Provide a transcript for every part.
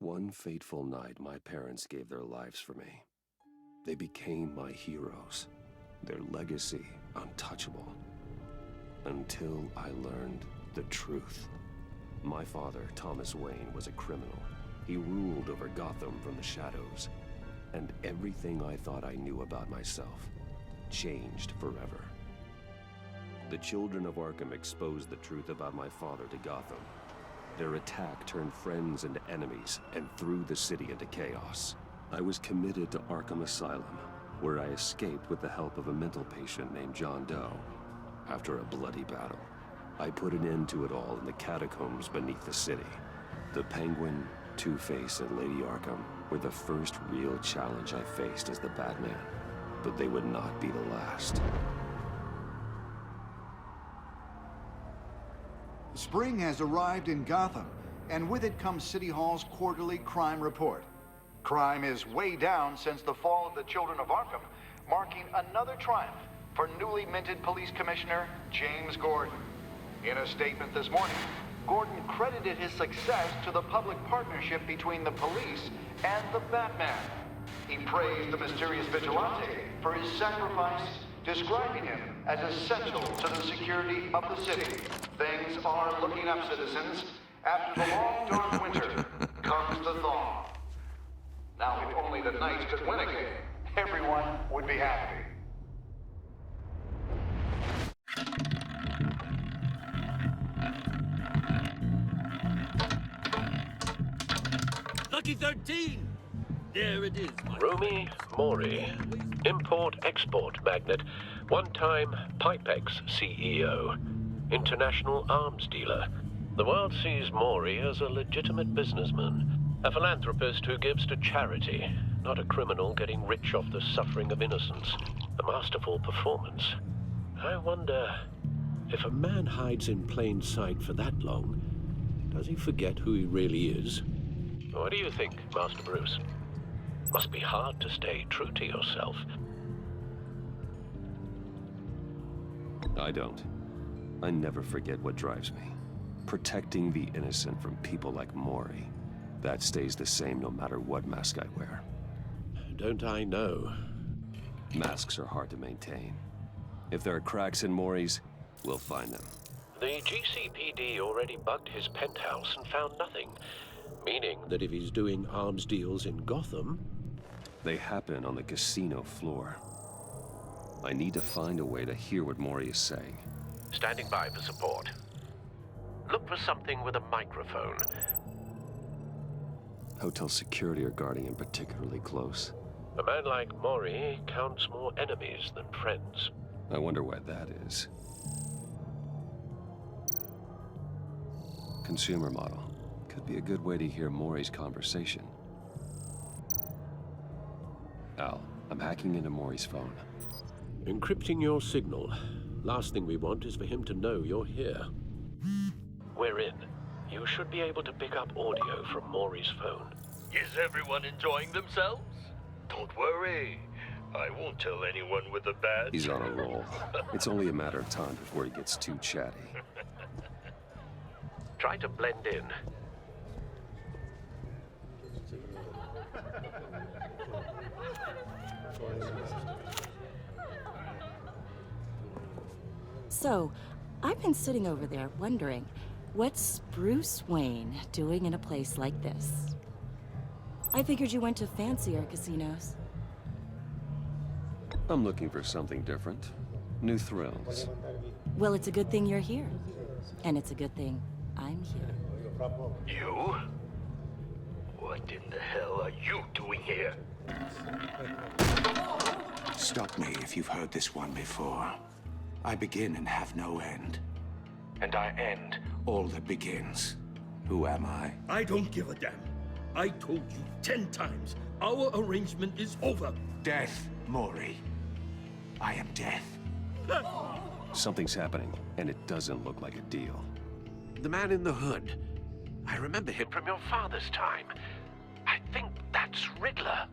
One fateful night, my parents gave their lives for me. They became my heroes, their legacy untouchable. Until I learned the truth. My father, Thomas Wayne, was a criminal. He ruled over Gotham from the shadows. And everything I thought I knew about myself changed forever. The children of Arkham exposed the truth about my father to Gotham. Their attack turned friends into enemies and threw the city into chaos. I was committed to Arkham Asylum, where I escaped with the help of a mental patient named John Doe. After a bloody battle, I put an end to it all in the catacombs beneath the city. The Penguin, Two-Face, and Lady Arkham were the first real challenge I faced as the Batman, but they would not be the last. Spring has arrived in Gotham, and with it comes City Hall's quarterly crime report. Crime is way down since the fall of the Children of Arkham, marking another triumph for newly minted Police Commissioner James Gordon. In a statement this morning, Gordon credited his success to the public partnership between the police and the Batman. He praised the mysterious vigilante for his sacrifice, describing him as essential to the security of the city. Things are looking up, citizens. After the long, dark winter comes the thaw. Now, if only the Knights could win again, everyone would be happy. Lucky 13! There it is, my Rumi Mori, import-export magnate, one-time Pipex CEO, international arms dealer. The world sees Mori as a legitimate businessman, a philanthropist who gives to charity, not a criminal getting rich off the suffering of innocence. A masterful performance. I wonder, if a man hides in plain sight for that long, does he forget who he really is? What do you think, Master Bruce? Must be hard to stay true to yourself. I don't. I never forget what drives me. Protecting the innocent from people like Mori. That stays the same no matter what mask I wear. Don't I know? Masks are hard to maintain. If there are cracks in Mori's, we'll find them. The GCPD already bugged his penthouse and found nothing. Meaning that if he's doing arms deals in Gotham... They happen on the casino floor. I need to find a way to hear what Mori is saying. Standing by for support. Look for something with a microphone. Hotel security are guarding him particularly close. A man like Mori counts more enemies than friends. I wonder why that is. Consumer model. Could be a good way to hear Mori's conversation. Al, I'm hacking into Mori's phone. Encrypting your signal. Last thing we want is for him to know you're here. We're in. You should be able to pick up audio from Mori's phone. Is everyone enjoying themselves? Don't worry. I won't tell anyone with a badge. He's on a roll. It's only a matter of time before he gets too chatty. Try to blend in. So, I've been sitting over there wondering, what's Bruce Wayne doing in a place like this? I figured you went to fancier casinos. I'm looking for something different. New thrills. Well, it's a good thing you're here. And it's a good thing I'm here. You? What in the hell are you doing here? Stop me if you've heard this one before. I begin and have no end. And I end all that begins. Who am I? I don't give a damn. I told you 10 times. Our arrangement is over. Death, Mori. I am death. Something's happening, and it doesn't look like a deal. The man in the hood. I remember him from your father's time. I think that's Riddler.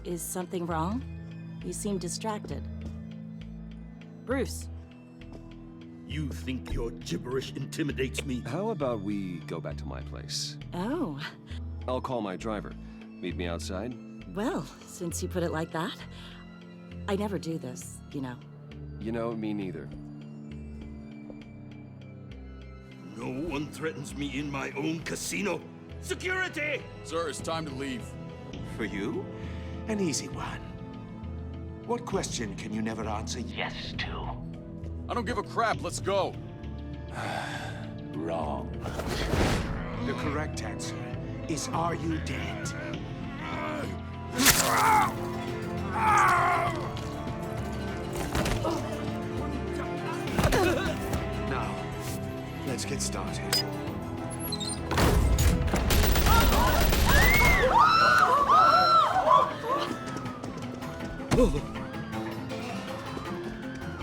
Is something wrong? You seem distracted. Bruce. You think your gibberish intimidates me? How about we go back to my place? Oh, I'll call my driver. Meet me outside? well, since you put it like that, I never do this, you know. You know, me neither. No one threatens me in my own casino. Security! Sir, it's time to leave. For you, an easy one. What question can you never answer yes to? I don't give a crap, let's go. Wrong. The correct answer is, are you dead? Now, let's get started.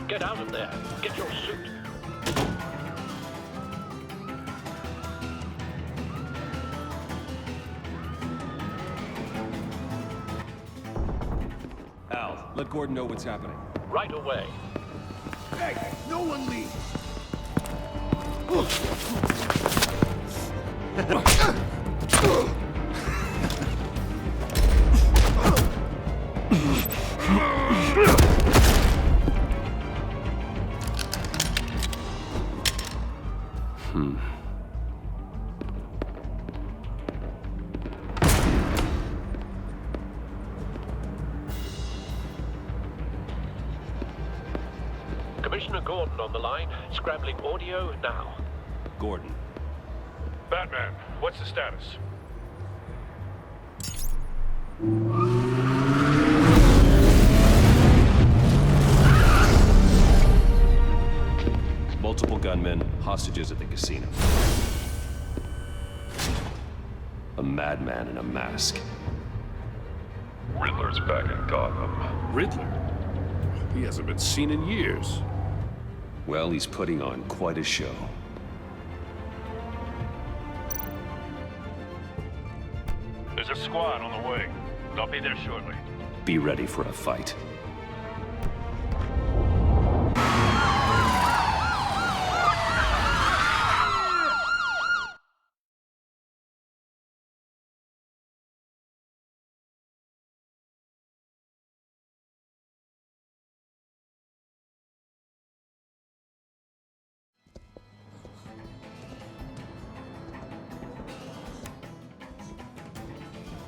Get out of there. Get your suit. Al, let Gordon know what's happening. Right away. Hey, no one leave! Commissioner Gordon on the line. Scrambling audio now. Gordon. Batman, what's the status? Multiple gunmen, hostages at the casino. A madman in a mask. Riddler's back in Gotham. Riddler? He hasn't been seen in years. Well, he's putting on quite a show. There's a squad on the way. I'll be there shortly. Be ready for a fight.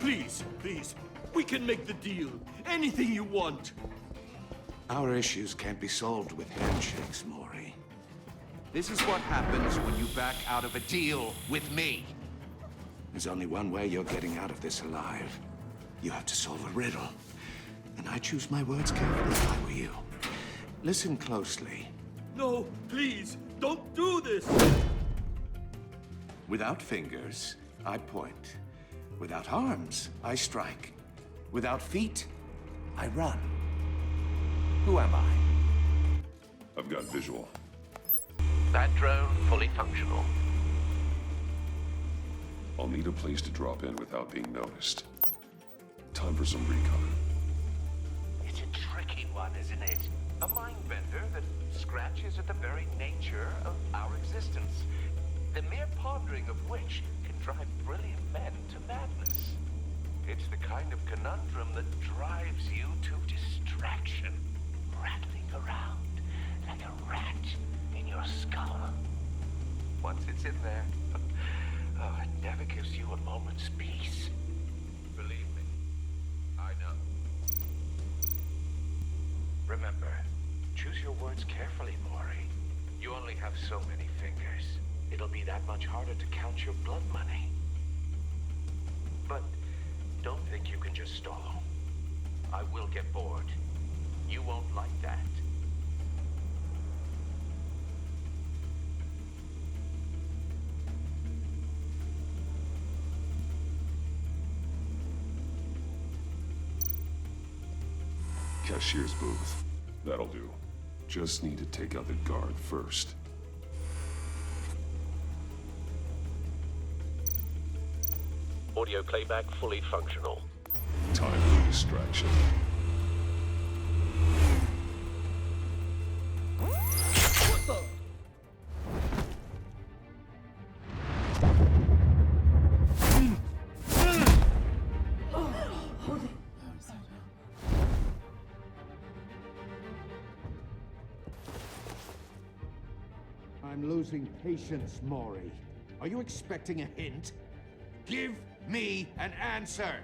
Please, please, we can make the deal. Anything you want. Our issues can't be solved with handshakes, Maury. This is what happens when you back out of a deal with me. There's only one way you're getting out of this alive. You have to solve a riddle. And I choose my words carefully if I were you. Listen closely. No, please, don't do this! Without fingers, I point. Without arms, I strike. Without feet, I run. Who am I? I've got visual. That drone fully functional. I'll need a place to drop in without being noticed. Time for some recon. It's a tricky one, isn't it? A mind bender that scratches at the very nature of our existence. The mere pondering of which can drive brilliant men to madness. It's the kind of conundrum that drives you to distraction, rattling around like a rat in your skull. Once it's in there, oh, it never gives you a moment's peace. Believe me, I know. Remember, choose your words carefully, Maury. You only have so many fingers. It'll be that much harder to count your blood money. But don't think you can just stall. I will get bored. You won't like that. Cashier's booth. That'll do. Just need to take out the guard first. Audio playback fully functional. Time for distraction. What the? I'm losing patience, Maury. Are you expecting a hint? Give me an answer!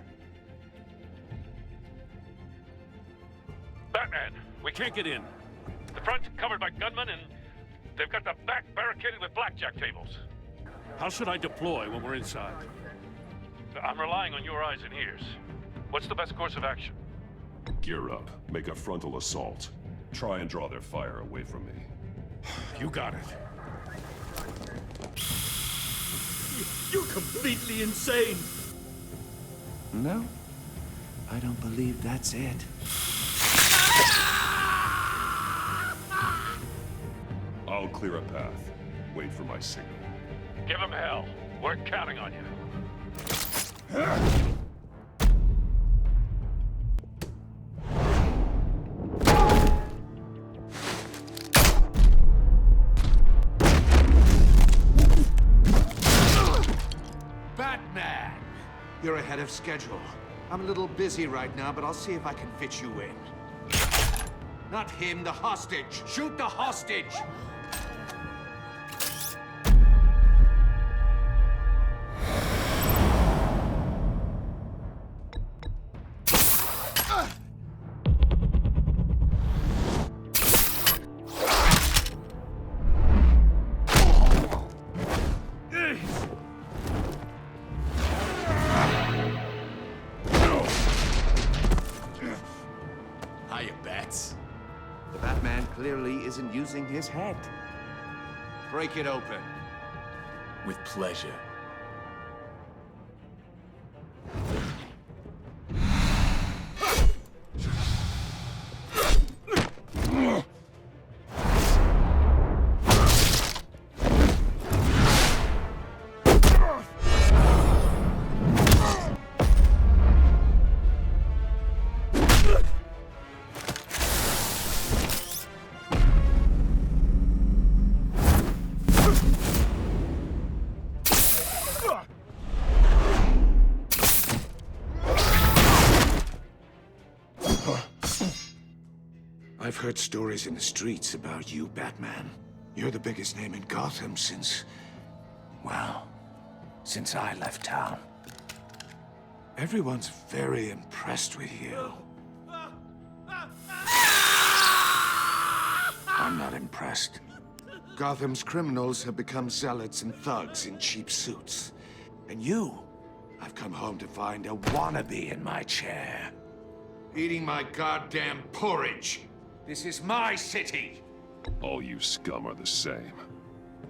Batman, we can't get in. The front's covered by gunmen, and they've got the back barricaded with blackjack tables. How should I deploy when we're inside? I'm relying on your eyes and ears. What's the best course of action? Gear up. Make a frontal assault. Try and draw their fire away from me. You got it. You're completely insane! No, I don't believe that's it. I'll clear a path. Wait for my signal. Give him hell. We're counting on you. Batman! You're ahead of schedule. I'm a little busy right now, but I'll see if I can fit you in. Not him, the hostage! Shoot the hostage! Hiya, Bats. The Batman clearly isn't using his head. Break it open. With pleasure. I've heard stories in the streets about you, Batman. You're the biggest name in Gotham since... well, since I left town. Everyone's very impressed with you. I'm not impressed. Gotham's criminals have become zealots and thugs in cheap suits. And you, I've come home to find a wannabe in my chair. Eating my goddamn porridge. This is my city! All you scum are the same.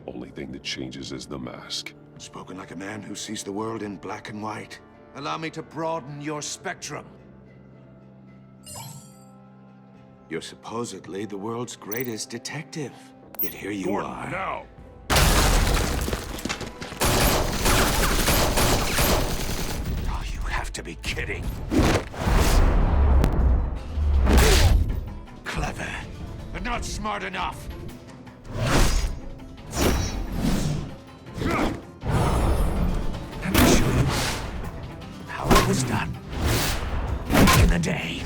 Only thing that changes is the mask. Spoken like a man who sees the world in black and white. Allow me to broaden your spectrum. You're supposedly the world's greatest detective. Yet here you Gordon, are. now! Oh, you have to be kidding. Clever, but not smart enough. Let me show you how it was done back in the day.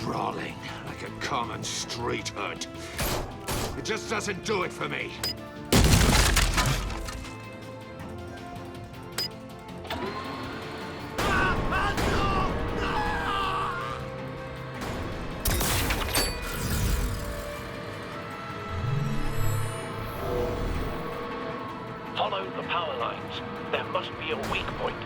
Brawling like a common street hood. It just doesn't do it for me. Follow the power lines. There must be a weak point.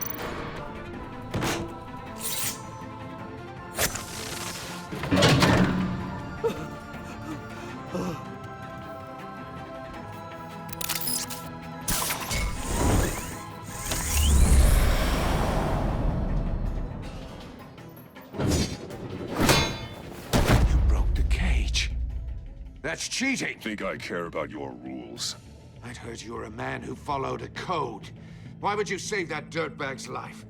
You broke the cage. That's cheating. Think I care about your rules? I'd heard you were a man who followed a code. Why would you save that dirtbag's life?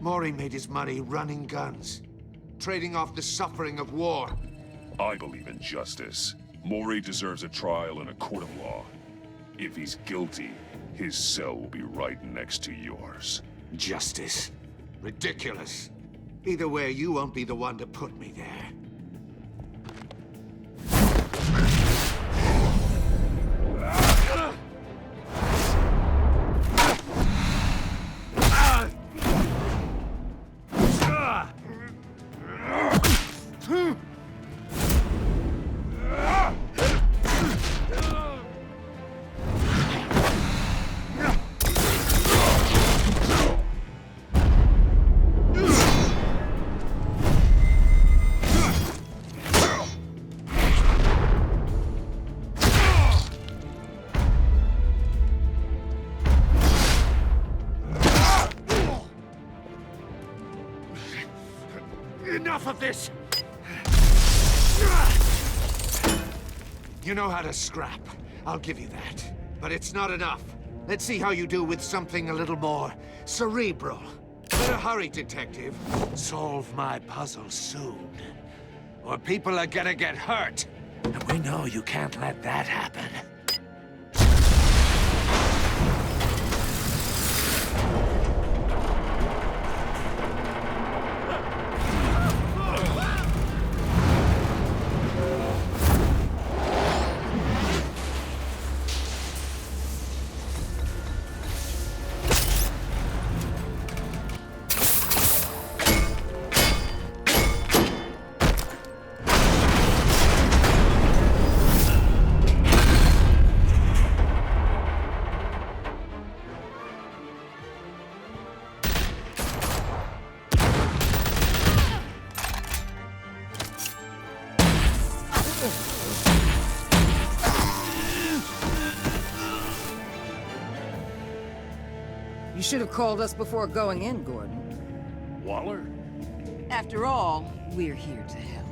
Maury made his money running guns, trading off the suffering of war. I believe in justice. Maury deserves a trial in a court of law. If he's guilty, his cell will be right next to yours. Justice? Ridiculous. Either way, you won't be the one to put me there. Enough of this! You know how to scrap. I'll give you that. But it's not enough. Let's see how you do with something a little more cerebral. Better hurry, detective. Solve my puzzle soon. Or people are gonna get hurt. And we know you can't let that happen. You should have called us before going in, Gordon. Waller? After all, we're here to help.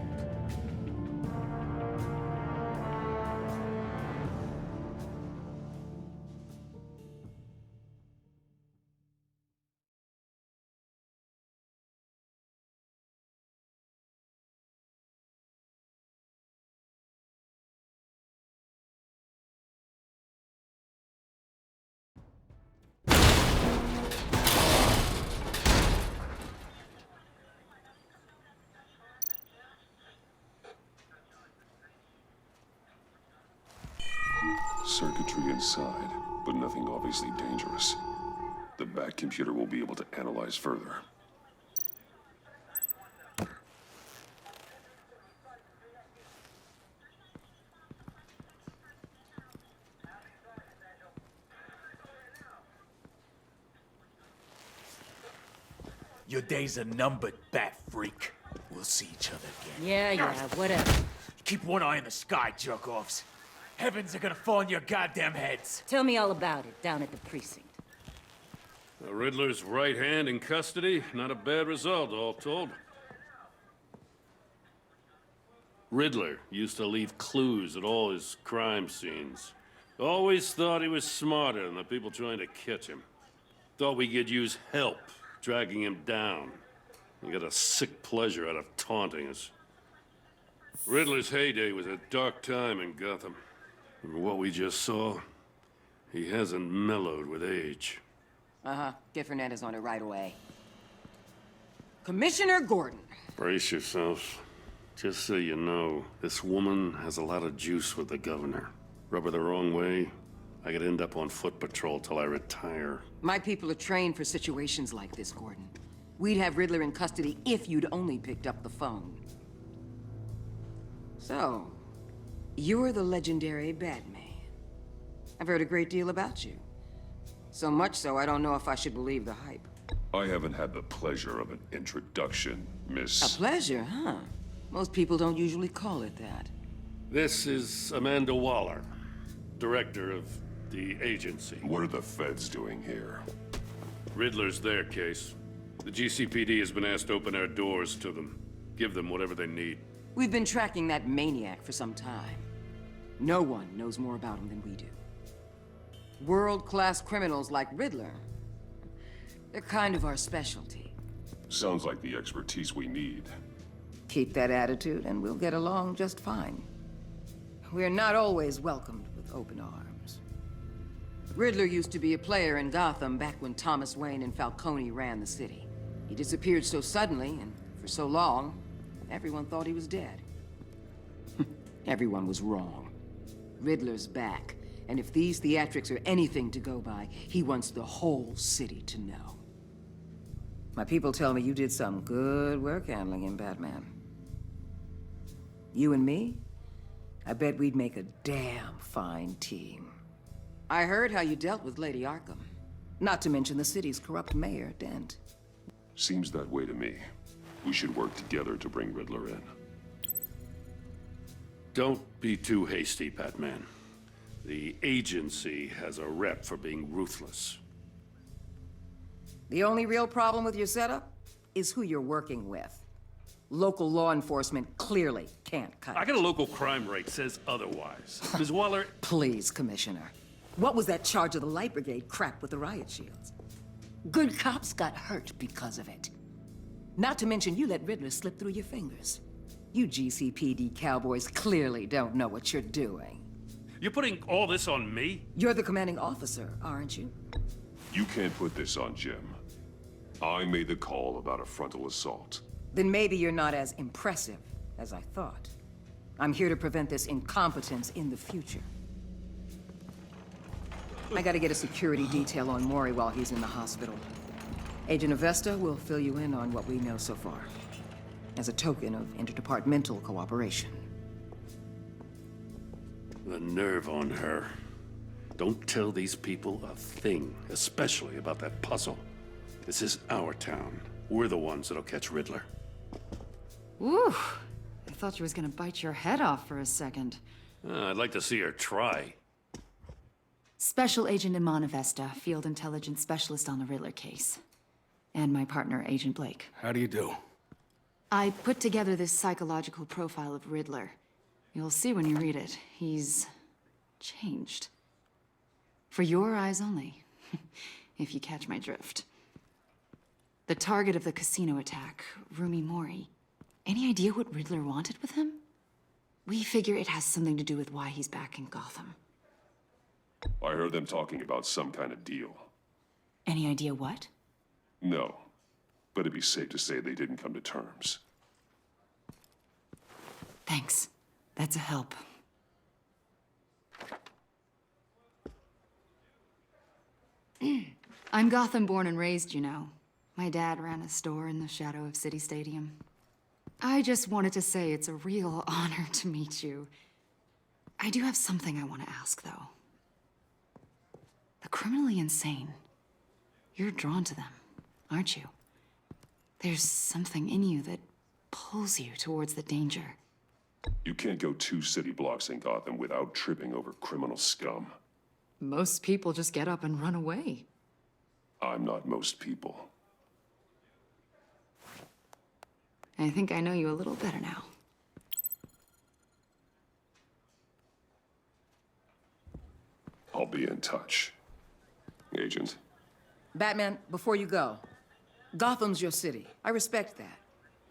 Circuitry inside, but nothing obviously dangerous. The back computer will be able to analyze further. Your days are numbered, bat freak. We'll see each other again. Yeah, whatever. Keep one eye in the sky, jerk-offs. Heavens are gonna fall on your goddamn heads. Tell me all about it down at the precinct. The Riddler's right hand in custody. Not a bad result, all told. Riddler used to leave clues at all his crime scenes. Always thought he was smarter than the people trying to catch him. Thought we could use help dragging him down. He got a sick pleasure out of taunting us. Riddler's heyday was a dark time in Gotham. And what we just saw, he hasn't mellowed with age. Uh-huh. Get Fernandez on it right away. Commissioner Gordon. Brace yourselves. Just so you know, this woman has a lot of juice with the governor. Rub her the wrong way, I could end up on foot patrol till I retire. My people are trained for situations like this, Gordon. We'd have Riddler in custody if you'd only picked up the phone. So, you're the legendary Batman. I've heard a great deal about you. So much so, I don't know if I should believe the hype. I haven't had the pleasure of an introduction, Miss... A pleasure, huh? Most people don't usually call it that. This is Amanda Waller, director of the agency. What are the feds doing here? Riddler's their case. The GCPD has been asked to open our doors to them. Give them whatever they need. We've been tracking that maniac for some time. No one knows more about him than we do. World-class criminals like Riddler, they're kind of our specialty. Sounds like the expertise we need. Keep that attitude and we'll get along just fine. We're not always welcomed with open arms. Riddler used to be a player in Gotham back when Thomas Wayne and Falcone ran the city. He disappeared so suddenly and for so long, everyone thought he was dead. Everyone was wrong. Riddler's back, and if these theatrics are anything to go by, he wants the whole city to know. My people tell me you did some good work handling him, Batman. You and me? I bet we'd make a damn fine team. I heard how you dealt with Lady Arkham. Not to mention the city's corrupt mayor, Dent. Seems that way to me. We should work together to bring Riddler in. Don't be too hasty, Batman. The agency has a rep for being ruthless. The only real problem with your setup is who you're working with. Local law enforcement clearly can't cut I it. got a local crime rate says otherwise. Ms. Waller... Please, Commissioner. What was that charge of the Light Brigade crap with the riot shields? Good cops got hurt because of it. Not to mention you let Riddler slip through your fingers. You GCPD cowboys clearly don't know what you're doing. You're putting all this on me? You're the commanding officer, aren't you? You can't put this on Jim. I made the call about a frontal assault. Then maybe you're not as impressive as I thought. I'm here to prevent this incompetence in the future. I gotta get a security detail on Maury while he's in the hospital. Agent Avesta will fill you in on what we know so far, as a token of interdepartmental cooperation. The nerve on her. Don't tell these people a thing, especially about that puzzle. This is our town. We're the ones that'll catch Riddler. Ooh, I thought she was gonna bite your head off for a second. I'd like to see her try. Special Agent Iman Avesta, Field Intelligence Specialist on the Riddler case. And my partner, Agent Blake. How do you do? I put together this psychological profile of Riddler. You'll see when you read it. He's changed. For your eyes only, if you catch my drift. The target of the casino attack, Rumi Mori. Any idea what Riddler wanted with him? We figure it has something to do with why he's back in Gotham. I heard them talking about some kind of deal. Any idea what? No, but it'd be safe to say they didn't come to terms. Thanks. That's a help. I'm Gotham born and raised, you know. My dad ran a store in the shadow of City Stadium. I just wanted to say it's a real honor to meet you. I do have something I want to ask, though. The criminally insane. You're drawn to them, aren't you? There's something in you that pulls you towards the danger. You can't go 2 city blocks in Gotham without tripping over criminal scum. Most people just get up and run away. I'm not most people. I think I know you a little better now. I'll be in touch, Agent. Batman, before you go, Gotham's your city. I respect that.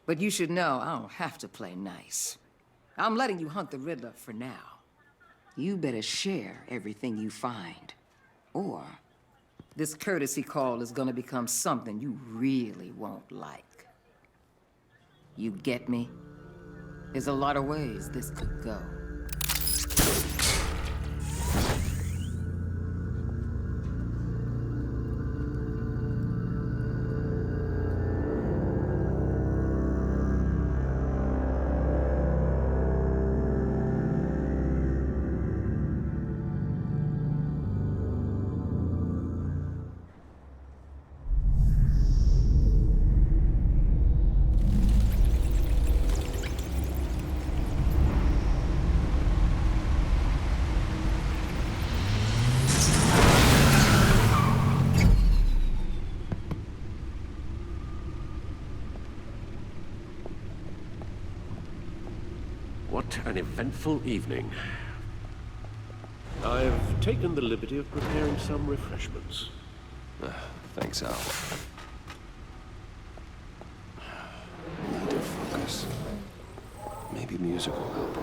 But you should know I don't have to play nice. I'm letting you hunt the Riddler for now. You better share everything you find. Or this courtesy call is gonna become something you really won't like. You get me? There's a lot of ways this could go. What an eventful evening. I've taken the liberty of preparing some refreshments. Thanks, Al. Maybe music will help.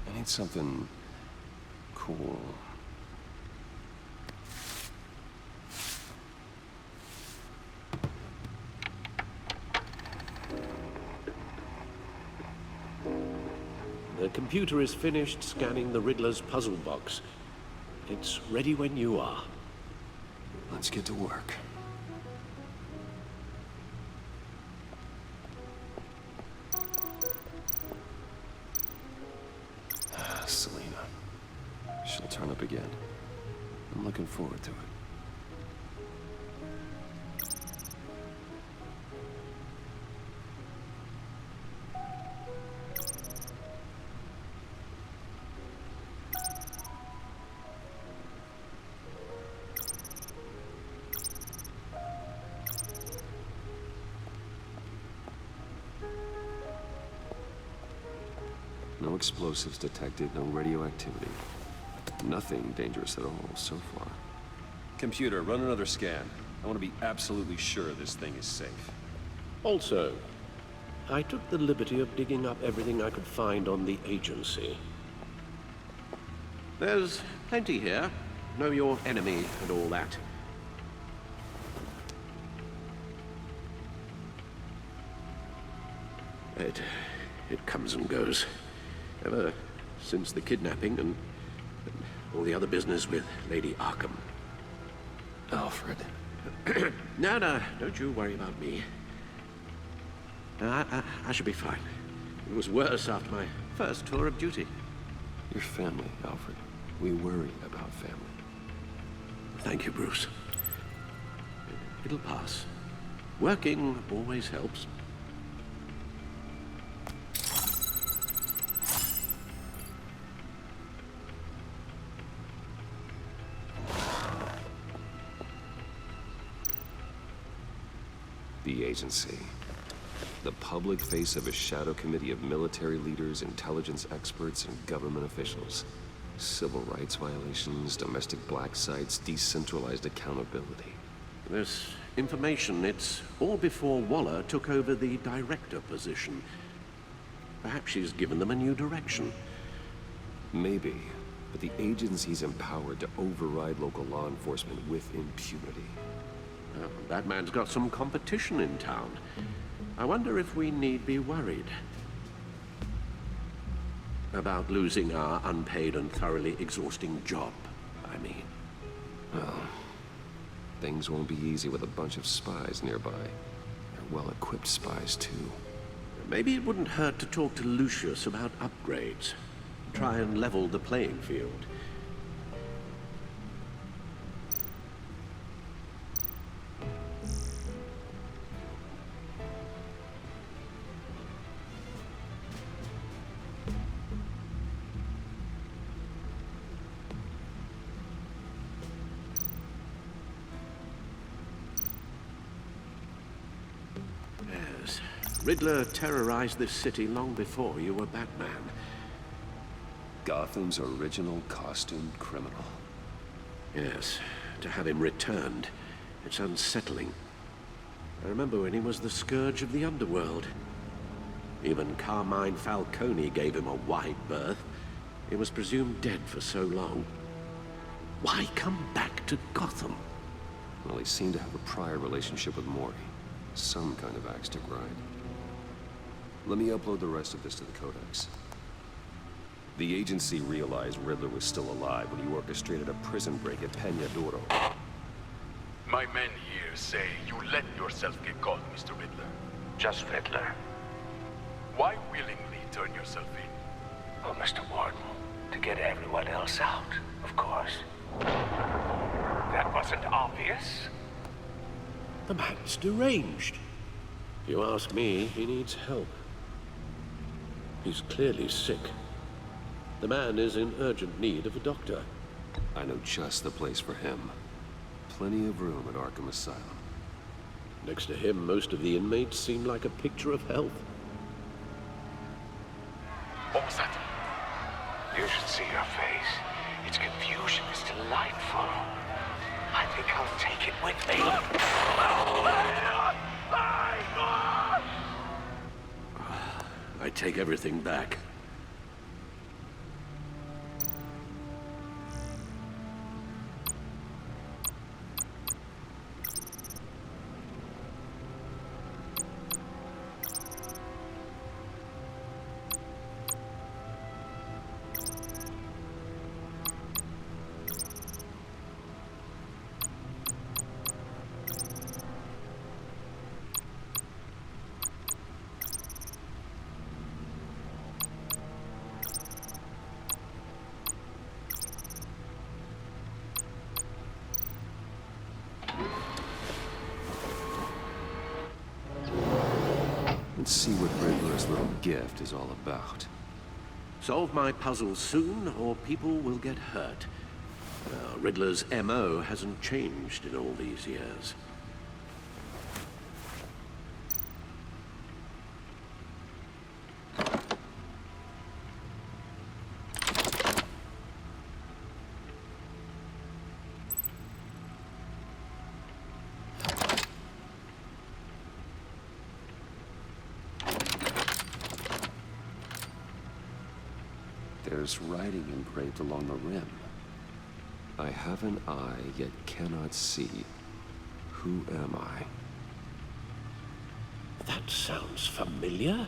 I need something cool. The computer is finished scanning the Riddler's puzzle box. It's ready when you are. Let's get to work. Selena. She'll turn up again. I'm looking forward to it. No explosives detected, no radioactivity. Nothing dangerous at all so far. Computer, run another scan. I want to be absolutely sure this thing is safe. Also, I took the liberty of digging up everything I could find on the agency. There's plenty here. Know your enemy and all that. It comes and goes. Ever since the kidnapping and all the other business with Lady Arkham. Alfred. No, don't you worry about me. I should be fine. It was worse after my first tour of duty. Your family, Alfred. We worry about family. Thank you, Bruce. It'll pass. Working always helps. The agency. The public face of a shadow committee of military leaders, intelligence experts, and government officials. Civil rights violations, domestic black sites, decentralized accountability. This information, it's all before Waller took over the director position. Perhaps she's given them a new direction. Maybe, but the agency's empowered to override local law enforcement with impunity. Well, Batman's got some competition in town. I wonder if we need be worried about losing our unpaid and thoroughly exhausting job, I mean. Well, things won't be easy with a bunch of spies nearby. They're well-equipped spies, too. Maybe it wouldn't hurt to talk to Lucius about upgrades. Try and level the playing field. Riddler terrorized this city long before you were Batman. Gotham's original costumed criminal. Yes, to have him returned, it's unsettling. I remember when he was the scourge of the underworld. Even Carmine Falcone gave him a wide berth. He was presumed dead for so long. Why come back to Gotham? Well, he seemed to have a prior relationship with Mori. Some kind of axe to grind. Let me upload the rest of this to the Codex. The agency realized Riddler was still alive when he orchestrated a prison break at Peña Duro. My men here say you let yourself get caught, Mr. Riddler. Just Riddler. Why willingly turn yourself in? Oh, Mr. Warden, to get everyone else out, of course. That wasn't obvious. The man's deranged. If you ask me, he needs help. He's clearly sick. The man is in urgent need of a doctor. I know just the place for him. Plenty of room at Arkham Asylum. Next to him, most of the inmates seem like a picture of health. What was that? You should see your face. Its confusion is delightful. I think I'll take it with me. take everything back. Let's see what Riddler's little gift is all about. Solve my puzzle soon, or people will get hurt. Riddler's MO hasn't changed in all these years. There's writing engraved along the rim. I have an eye, yet cannot see. Who am I? That sounds familiar.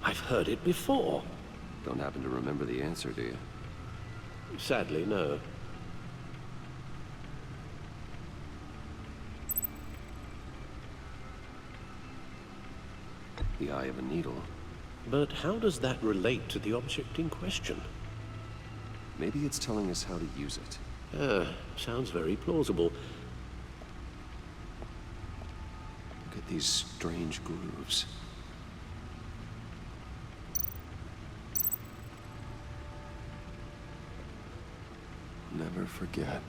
I've heard it before. Don't happen to remember the answer, do you? Sadly, no. The eye of a needle. But how does that relate to the object in question? Maybe it's telling us how to use it. Sounds very plausible. Look at these strange grooves. Never forget.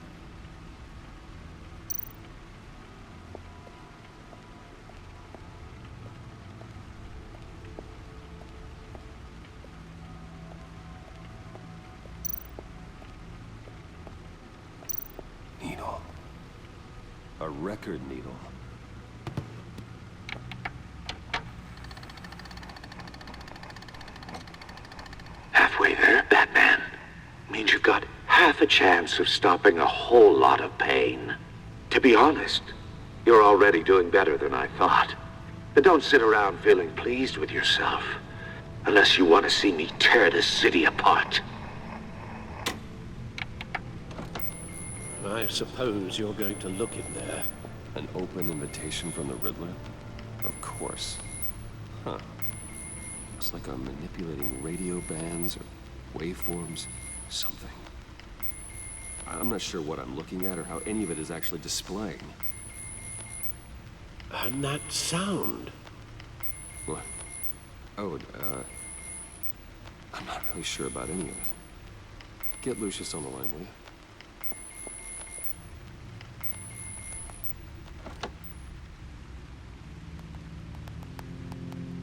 Needle. A record needle. Halfway there, Batman. Means you've got half a chance of stopping a whole lot of pain. To be honest, you're already doing better than I thought. But don't sit around feeling pleased with yourself. Unless you want to see me tear this city apart. I suppose you're going to look in there. An open invitation from the Riddler? Of course. Huh. Looks like I'm manipulating radio bands or waveforms. Something. I'm not sure what I'm looking at or how any of it is actually displaying. And that sound. What? Oh, I'm not really sure about any of it. Get Lucius on the line, will you?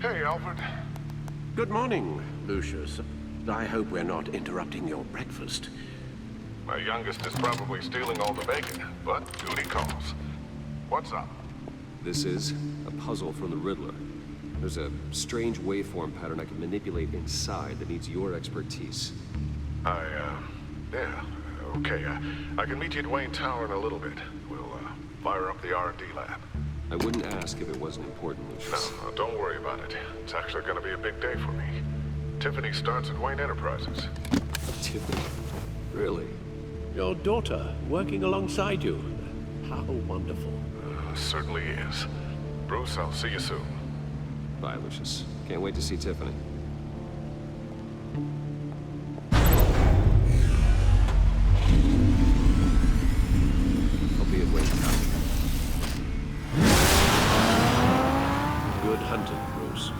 Hey, Alfred. Good morning, Lucius. I hope we're not interrupting your breakfast. My youngest is probably stealing all the bacon, but duty calls. What's up? This is a puzzle from the Riddler. There's a strange waveform pattern I can manipulate inside that needs your expertise. Yeah, okay. I can meet you at Wayne Tower in a little bit. We'll, fire up the R&D lab. I wouldn't ask if it wasn't important, Lucius. No, don't worry about it. It's actually gonna be a big day for me. Tiffany starts at Wayne Enterprises. Tiffany? Really? Your daughter, working alongside you. How wonderful. Certainly is. Bruce, I'll see you soon. Bye, Lucius. Can't wait to see Tiffany. I'll be at Wayne Tower. Good hunting, Bruce.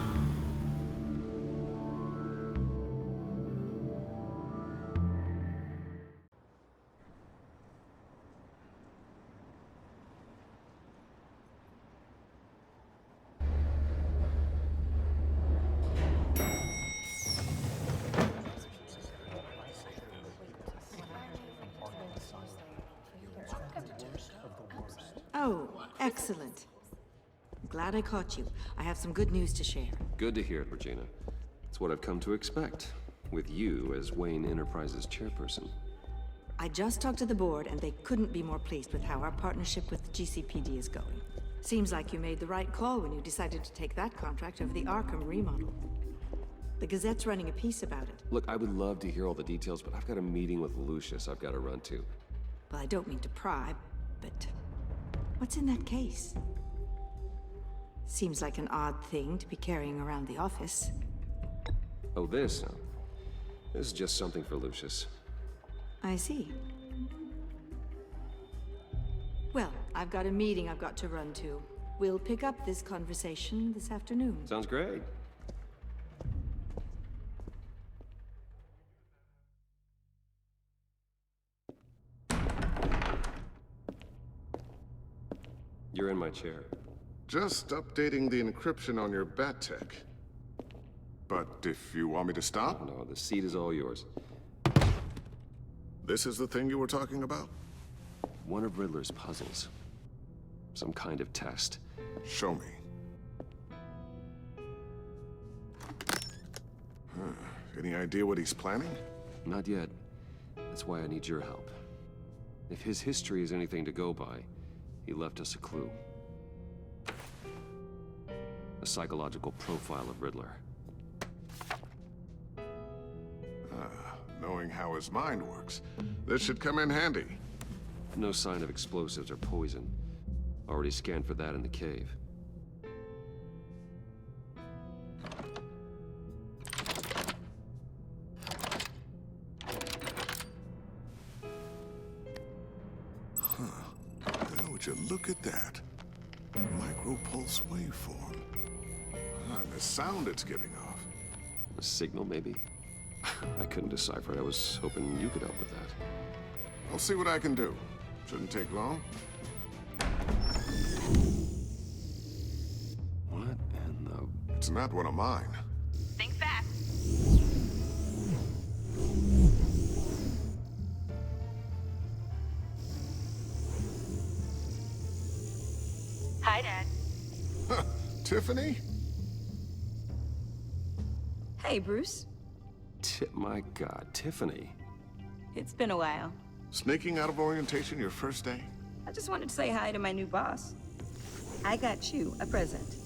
Oh, excellent. I'm glad I caught you. I have some good news to share. Good to hear it, Regina. It's what I've come to expect, with you as Wayne Enterprises chairperson. I just talked to the board, and they couldn't be more pleased with how our partnership with GCPD is going. Seems like you made the right call when you decided to take that contract over the Arkham remodel. The Gazette's running a piece about it. Look, I would love to hear all the details, but I've got a meeting with Lucius I've got to run to. Well, I don't mean to pry, but what's in that case? Seems like an odd thing to be carrying around the office. Oh, this? No. This is just something for Lucius. I see. Well, I've got a meeting I've got to run to. We'll pick up this conversation this afternoon. Sounds great. You're in my chair. Just updating the encryption on your bat tech. But if you want me to stop? No, the seat is all yours. This is the thing you were talking about? One of Riddler's puzzles. Some kind of test. Show me. Any idea what he's planning? Not yet. That's why I need your help. If his history is anything to go by, he left us a clue. A psychological profile of Riddler. Knowing how his mind works, this should come in handy. No sign of explosives or poison. Already scanned for that in the cave. Now would you look at that? Micropulse waveform. And the sound it's giving off. A signal, maybe? I couldn't decipher it. I was hoping you could help with that. I'll see what I can do. Shouldn't take long. What in the... It's not one of mine. Think fast. Hi, Dad. Tiffany? Hey, Bruce. My God, Tiffany. It's been a while. Sneaking out of orientation your first day? I just wanted to say hi to my new boss. I got you a present.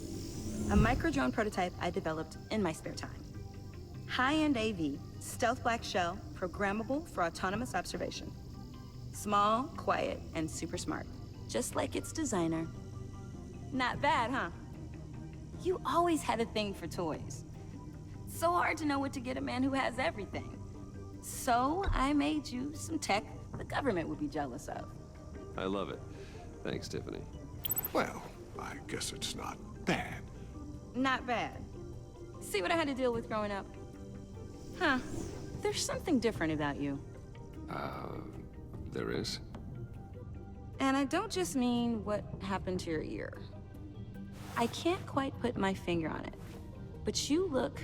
A micro-drone prototype I developed in my spare time. High-end AV, stealth black shell, programmable for autonomous observation. Small, quiet, and super smart. Just like its designer. Not bad, huh? You always had a thing for toys. So hard to know what to get a man who has everything. So I made you some tech the government would be jealous of. I love it. Thanks, Tiffany. Well, I guess it's not bad. Not bad. See what I had to deal with growing up? Huh. There's something different about you. There is? And I don't just mean what happened to your ear. I can't quite put my finger on it. But you look...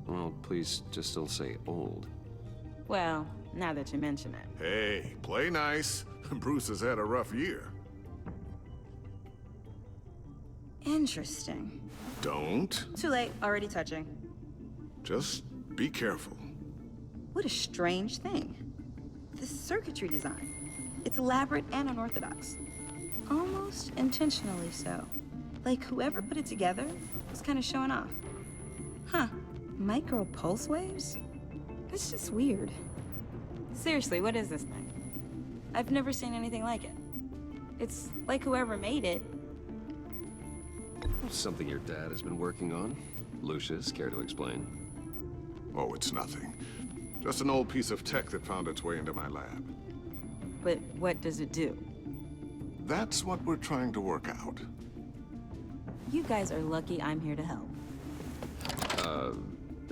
Well, please just don't say old. Well, now that you mention it. Hey, play nice. Bruce has had a rough year. Interesting. Don't. Too late, already touching. Just be careful. What a strange thing. The circuitry design. It's elaborate and unorthodox. Almost intentionally so. Like whoever put it together was kind of showing off. Huh. Micro pulse waves? That's just weird. Seriously, what is this thing? I've never seen anything like it. It's like whoever made it. Something your dad has been working on. Lucius, care to explain? Oh, it's nothing. Just an old piece of tech that found its way into my lab. But what does it do? That's what we're trying to work out. You guys are lucky I'm here to help.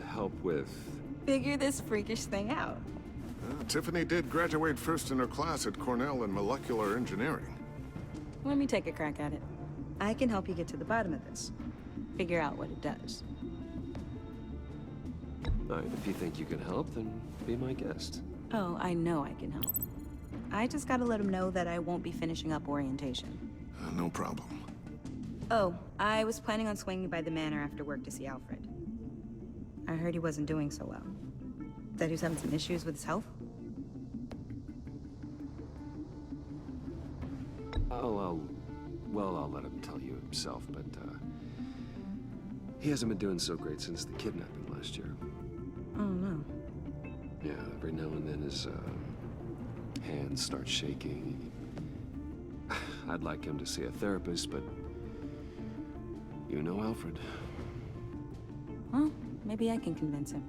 Help with... Figure this freakish thing out. Tiffany did graduate first in her class at Cornell in molecular engineering. Let me take a crack at it. I can help you get to the bottom of this. Figure out what it does. All right, if you think you can help, then be my guest. Oh, I know I can help. I just gotta let him know that I won't be finishing up orientation. No problem. Oh, I was planning on swinging by the manor after work to see Alfred. I heard he wasn't doing so well. That he was having some issues with his health? Well, I'll let him tell you himself, but, he hasn't been doing so great since the kidnapping last year. Oh, no. Yeah, every now and then his, hands start shaking. I'd like him to see a therapist, but you know Alfred. Well, maybe I can convince him.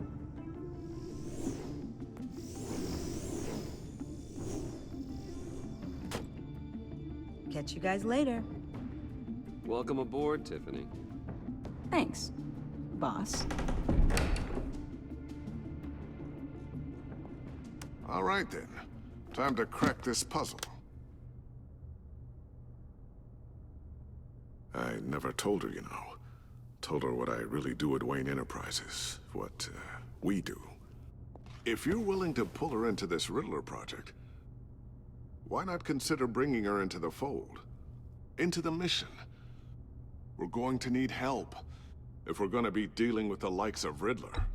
Catch you guys later. Welcome aboard, Tiffany. Thanks, boss. All right, then. Time to crack this puzzle. I never told her, you know. Told her what I really do at Wayne Enterprises. What, we do. If you're willing to pull her into this Riddler project, why not consider bringing her into the fold? Into the mission? We're going to need help if we're gonna be dealing with the likes of Riddler.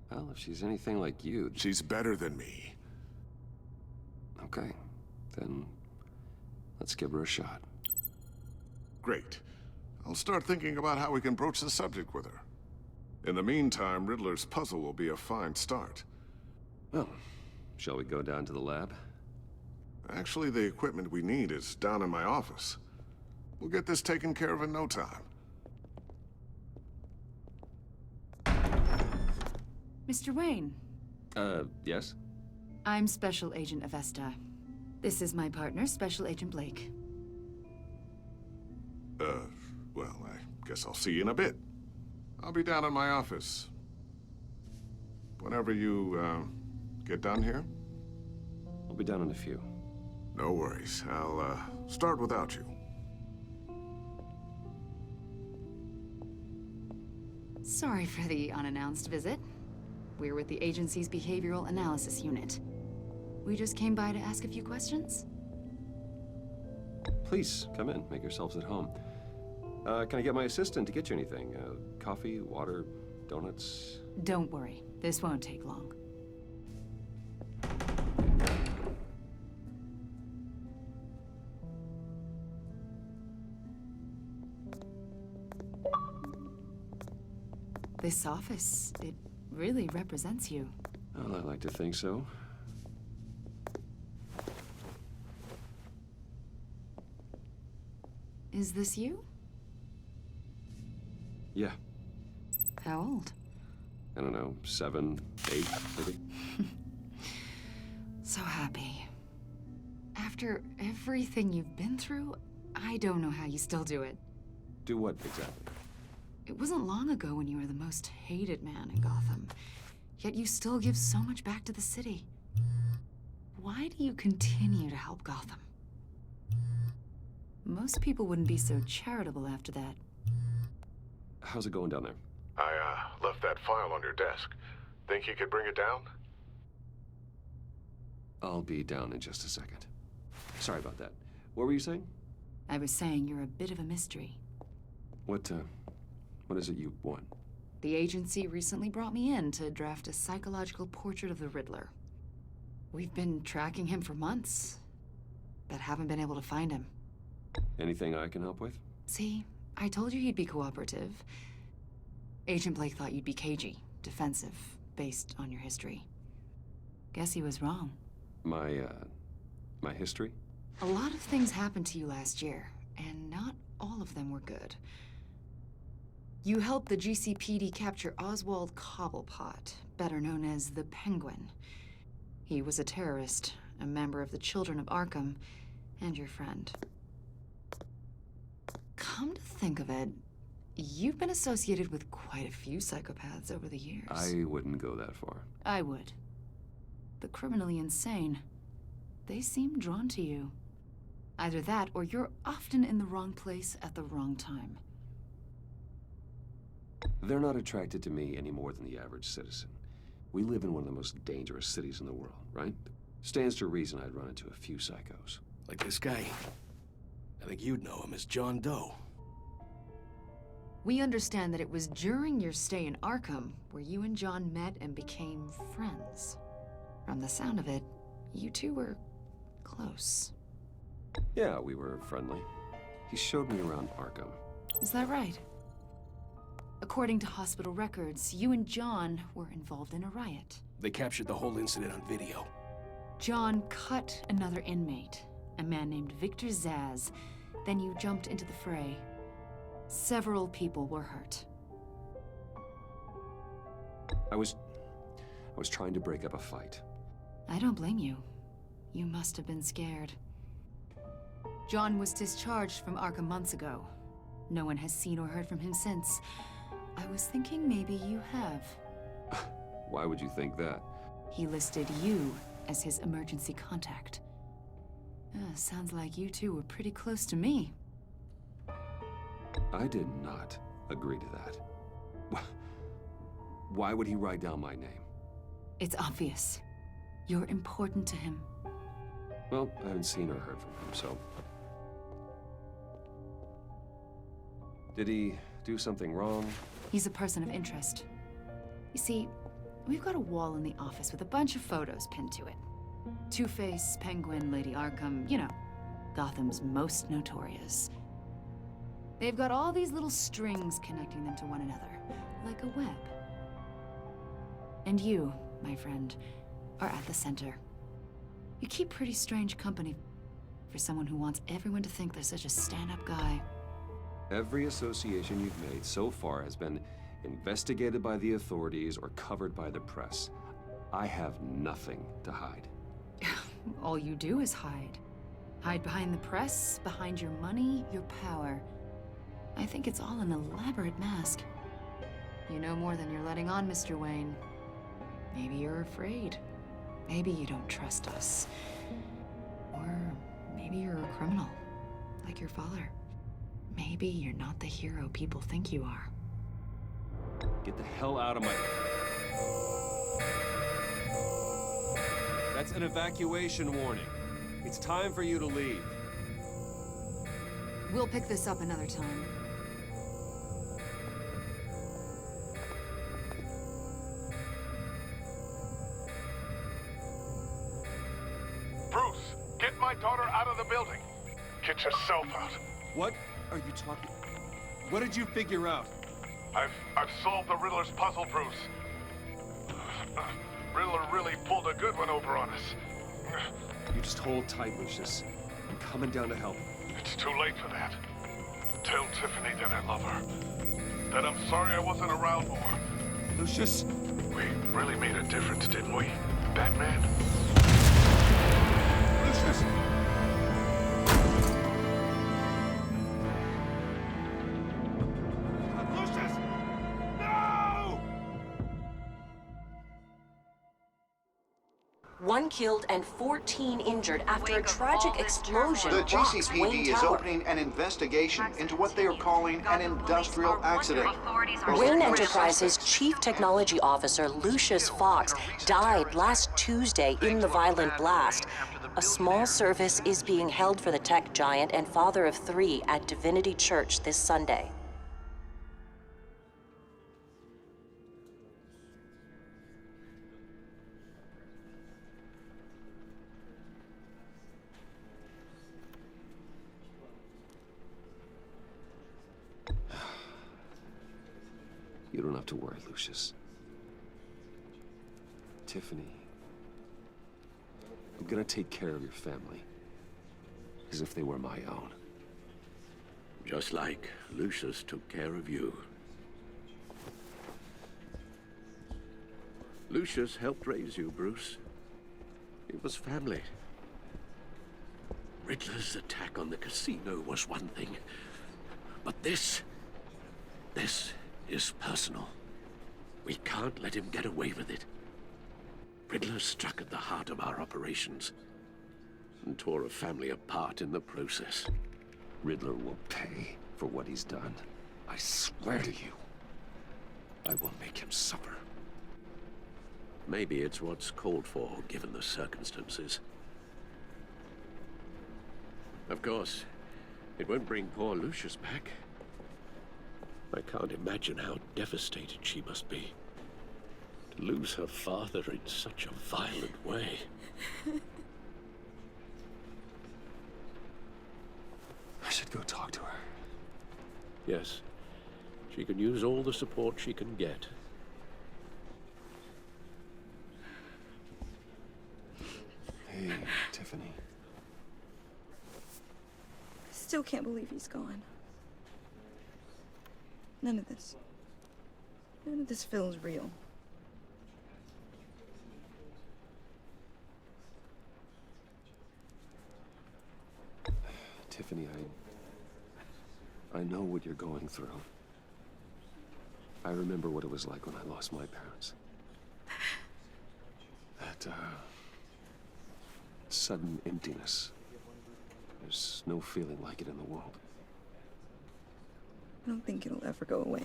Well, if she's anything like you... She's better than me. Okay, then let's give her a shot. Great. I'll start thinking about how we can broach the subject with her. In the meantime, Riddler's puzzle will be a fine start. Well, shall we go down to the lab? Actually, the equipment we need is down in my office. We'll get this taken care of in no time. Mr. Wayne. Yes? I'm Special Agent Avesta. This is my partner, Special Agent Blake. Well, I guess I'll see you in a bit. I'll be down in my office. Whenever you, get done here? I'll be down in a few. No worries. I'll, start without you. Sorry for the unannounced visit. We're with the agency's Behavioral Analysis Unit. We just came by to ask a few questions. Please, come in. Make yourselves at home. Can I get my assistant to get you anything? Coffee, water, donuts? Don't worry. This won't take long. This office, it really represents you. Well, I like to think so. Is this you? Yeah. How old? I don't know, 7, 8, maybe? So happy. After everything you've been through, I don't know how you still do it. Do what, exactly? It wasn't long ago when you were the most hated man in Gotham, yet you still give so much back to the city. Why do you continue to help Gotham? Most people wouldn't be so charitable after that. How's it going down there? I, left that file on your desk. Think you could bring it down? I'll be down in just a second. Sorry about that. What were you saying? I was saying you're a bit of a mystery. What is it you want? The agency recently brought me in to draft a psychological portrait of the Riddler. We've been tracking him for months, but haven't been able to find him. Anything I can help with? See, I told you he'd be cooperative. Agent Blake thought you'd be cagey, defensive, based on your history. Guess he was wrong. My history? A lot of things happened to you last year, and not all of them were good. You helped the GCPD capture Oswald Cobblepot, better known as the Penguin. He was a terrorist, a member of the Children of Arkham, and your friend. Come to think of it, you've been associated with quite a few psychopaths over the years. I wouldn't go that far. I would. The criminally insane. They seem drawn to you. Either that, or you're often in the wrong place at the wrong time. They're not attracted to me any more than the average citizen. We live in one of the most dangerous cities in the world, right? Stands to reason I'd run into a few psychos. Like this guy. I think you'd know him as John Doe. We understand that it was during your stay in Arkham where you and John met and became friends. From the sound of it, you two were close. Yeah, we were friendly. He showed me around Arkham. Is that right? According to hospital records, you and John were involved in a riot. They captured the whole incident on video. John cut another inmate, a man named Victor Zsasz. Then you jumped into the fray. Several people were hurt. I was trying to break up a fight. I don't blame you. You must have been scared. John was discharged from Arkham months ago. No one has seen or heard from him since. I was thinking maybe you have. Why would you think that? He listed you as his emergency contact. Sounds like you two were pretty close to me. I did not agree to that. Why would he write down my name? It's obvious. You're important to him. Well, I haven't seen or heard from him, so... Did he do something wrong? He's a person of interest. You see, we've got a wall in the office with a bunch of photos pinned to it. Two-Face, Penguin, Lady Arkham, you know, Gotham's most notorious. They've got all these little strings connecting them to one another, like a web. And you, my friend, are at the center. You keep pretty strange company for someone who wants everyone to think they're such a stand-up guy. Every association you've made so far has been investigated by the authorities or covered by the press. I have nothing to hide. All you do is hide. Hide behind the press, behind your money, your power. I think it's all an elaborate mask. You know more than you're letting on, Mr. Wayne. Maybe you're afraid. Maybe you don't trust us. Or maybe you're a criminal, like your father. Maybe you're not the hero people think you are. Get the hell out of my... That's an evacuation warning. It's time for you to leave. We'll pick this up another time. Bruce, get my daughter out of the building. Get yourself out. What are you talking? What did you figure out? I've solved the Riddler's puzzle, Bruce. Riddler really pulled a good one over on us. You just hold tight, Lucius. I'm coming down to help. It's too late for that. Tell Tiffany that I love her. That I'm sorry I wasn't around more. Lucius! We really made a difference, didn't we, Batman? Lucius! One killed and 14 injured after a tragic explosion. The rocks GCPD Wayne is Tower. opening an investigation into what they are calling an industrial accident. Wayne Enterprises' Chief Technology Officer, Lucius Fox, died last Tuesday in the violent blast. A small service is being held for the tech giant and father of 3 at Divinity Church this Sunday. You don't have to worry, Lucius. Tiffany, I'm gonna take care of your family. As if they were my own. Just like Lucius took care of you. Lucius helped raise you, Bruce. It was family. Riddler's attack on the casino was one thing. But this is personal. We can't let him get away with it. Riddler struck at the heart of our operations and tore a family apart in the process. Riddler will pay for what he's done. I swear to you. I will make him suffer. Maybe it's what's called for, given the circumstances. Of course, it won't bring poor Lucius back. I can't imagine how devastated she must be. To lose her father in such a violent way. I should go talk to her. Yes, she can use all the support she can get. Hey, Tiffany. I still can't believe he's gone. None of this feels real. Tiffany, I know what you're going through. I remember what it was like when I lost my parents. That, sudden emptiness. There's no feeling like it in the world. I don't think it'll ever go away.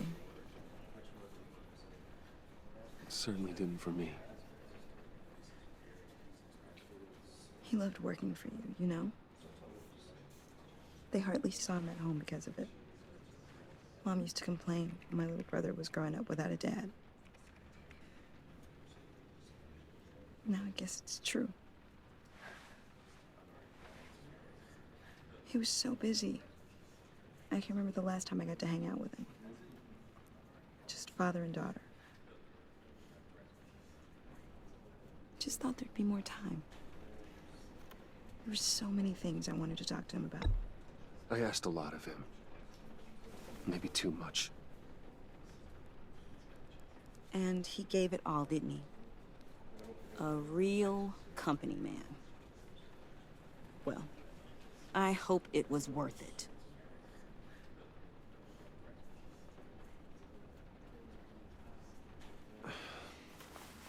It certainly didn't for me. He loved working for you, you know? They hardly saw him at home because of it. Mom used to complain my little brother was growing up without a dad. Now I guess it's true. He was so busy. I can't remember the last time I got to hang out with him. Just father and daughter. Just thought there'd be more time. There were so many things I wanted to talk to him about. I asked a lot of him. Maybe too much. And he gave it all, didn't he? A real company man. Well, I hope it was worth it.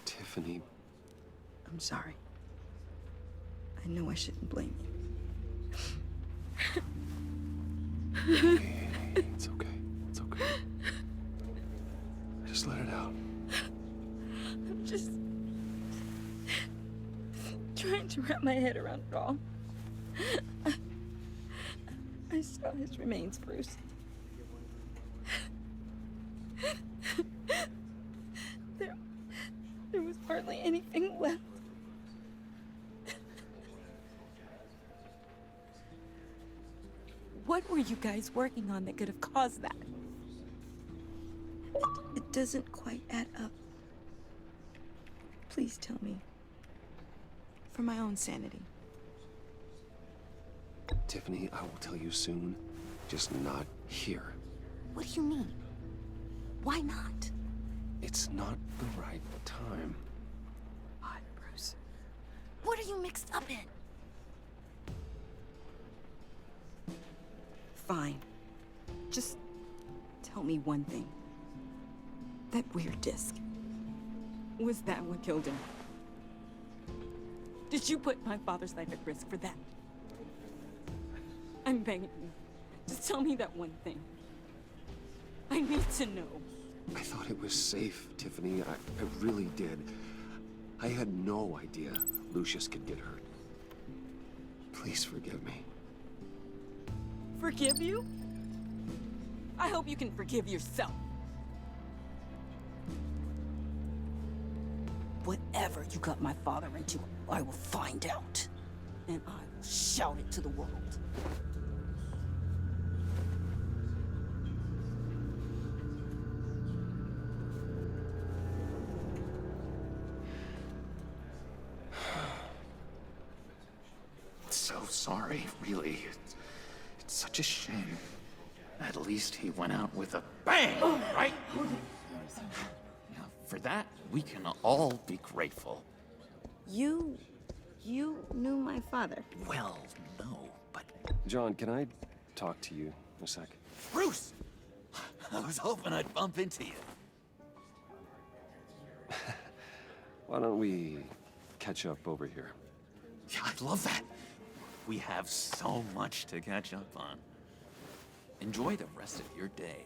Tiffany. I'm sorry. I know I shouldn't blame you. Hey, it's okay. It's okay. Just let it out. I'm just trying to wrap my head around it all. I saw his remains, Bruce. There was hardly anything left. What were you guys working on that could have caused that? It doesn't quite add up. Please tell me. For my own sanity. Tiffany, I will tell you soon. Just not here. What do you mean? Why not? It's not the right time. Why, Bruce? What are you mixed up in? Fine. Just tell me one thing. That weird disc. Was that what killed him? Did you put my father's life at risk for that? I'm begging you. Just tell me that one thing. I need to know. I thought it was safe, Tiffany. I really did. I had no idea Lucius could get hurt. Please forgive me. Forgive you? I hope you can forgive yourself. Whatever you got my father into, I will find out. And I will shout it to the world. So sorry, really. It's such a shame. At least he went out with a bang, right? Now, for that, we can all be grateful. You knew my father. Well, no, but... John, can I talk to you a sec? Bruce! I was hoping I'd bump into you. Why don't we catch up over here? Yeah, I'd love that. We have so much to catch up on. Enjoy the rest of your day.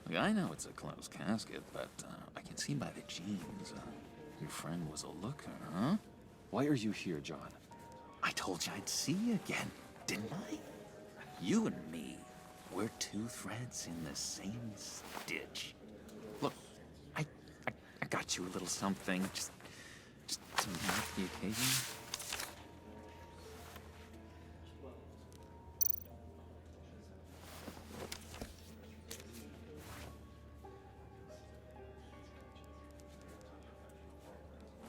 Look, I know it's a closed casket, but I can see by the jeans. Your friend was a looker, huh? Why are you here, John? I told you I'd see you again, didn't I? You and me, we're two threads in the same stitch. Look, I got you a little something, just to mark the occasion.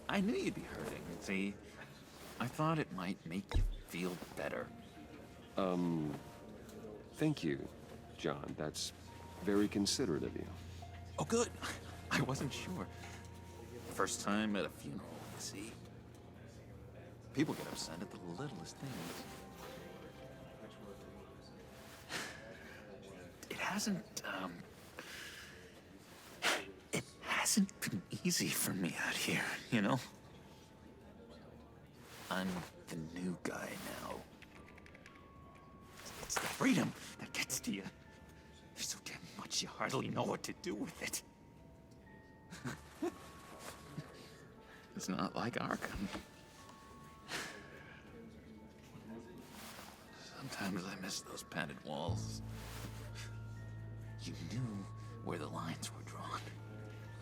I knew you'd be hurting, see? I thought it might make you feel better. Thank you, John. That's very considerate of you. Oh, good. I wasn't sure. First time at a funeral, you see? People get upset at the littlest things. It hasn't been easy for me out here, you know? I'm the new guy now. It's the freedom that gets to you. There's so damn much you hardly know what to do with it. It's not like Arkham. Sometimes I miss those padded walls. You knew where the lines were drawn.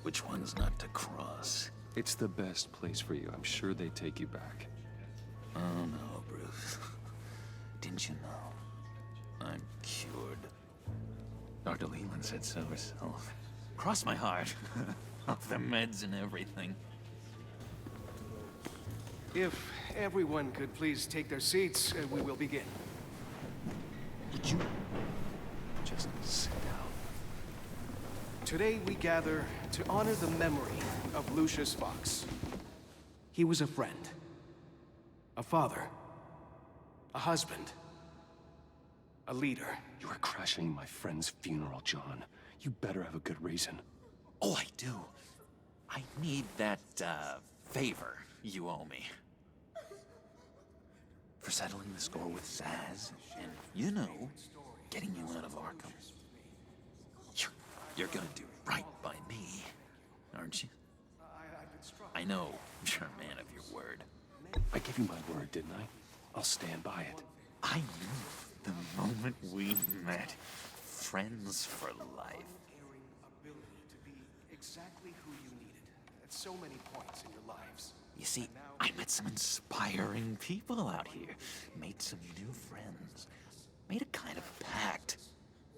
Which ones not to cross. It's the best place for you. I'm sure they take you back. Oh no, Bruce. Didn't you know? I'm cured. Dr. Leland said so herself. Cross my heart. Off the meds and everything. If everyone could please take their seats, we will begin. Would you just sit down? Today we gather to honor the memory of Lucius Fox. He was a friend, a father, a husband, a leader. You are crashing my friend's funeral, John. You better have a good reason. Oh, I do. I need that, favor you owe me. For settling the score with Zaz, and, you know, getting you out of Arkham. You're gonna do right by me, aren't you? I know you're a man of your word. I gave you my word, didn't I? I'll stand by it. I knew the moment we met. Friends for life. Ability to be exactly who you needed at so many points in your lives. You see, I met some inspiring people out here. Made some new friends. Made a kind of pact.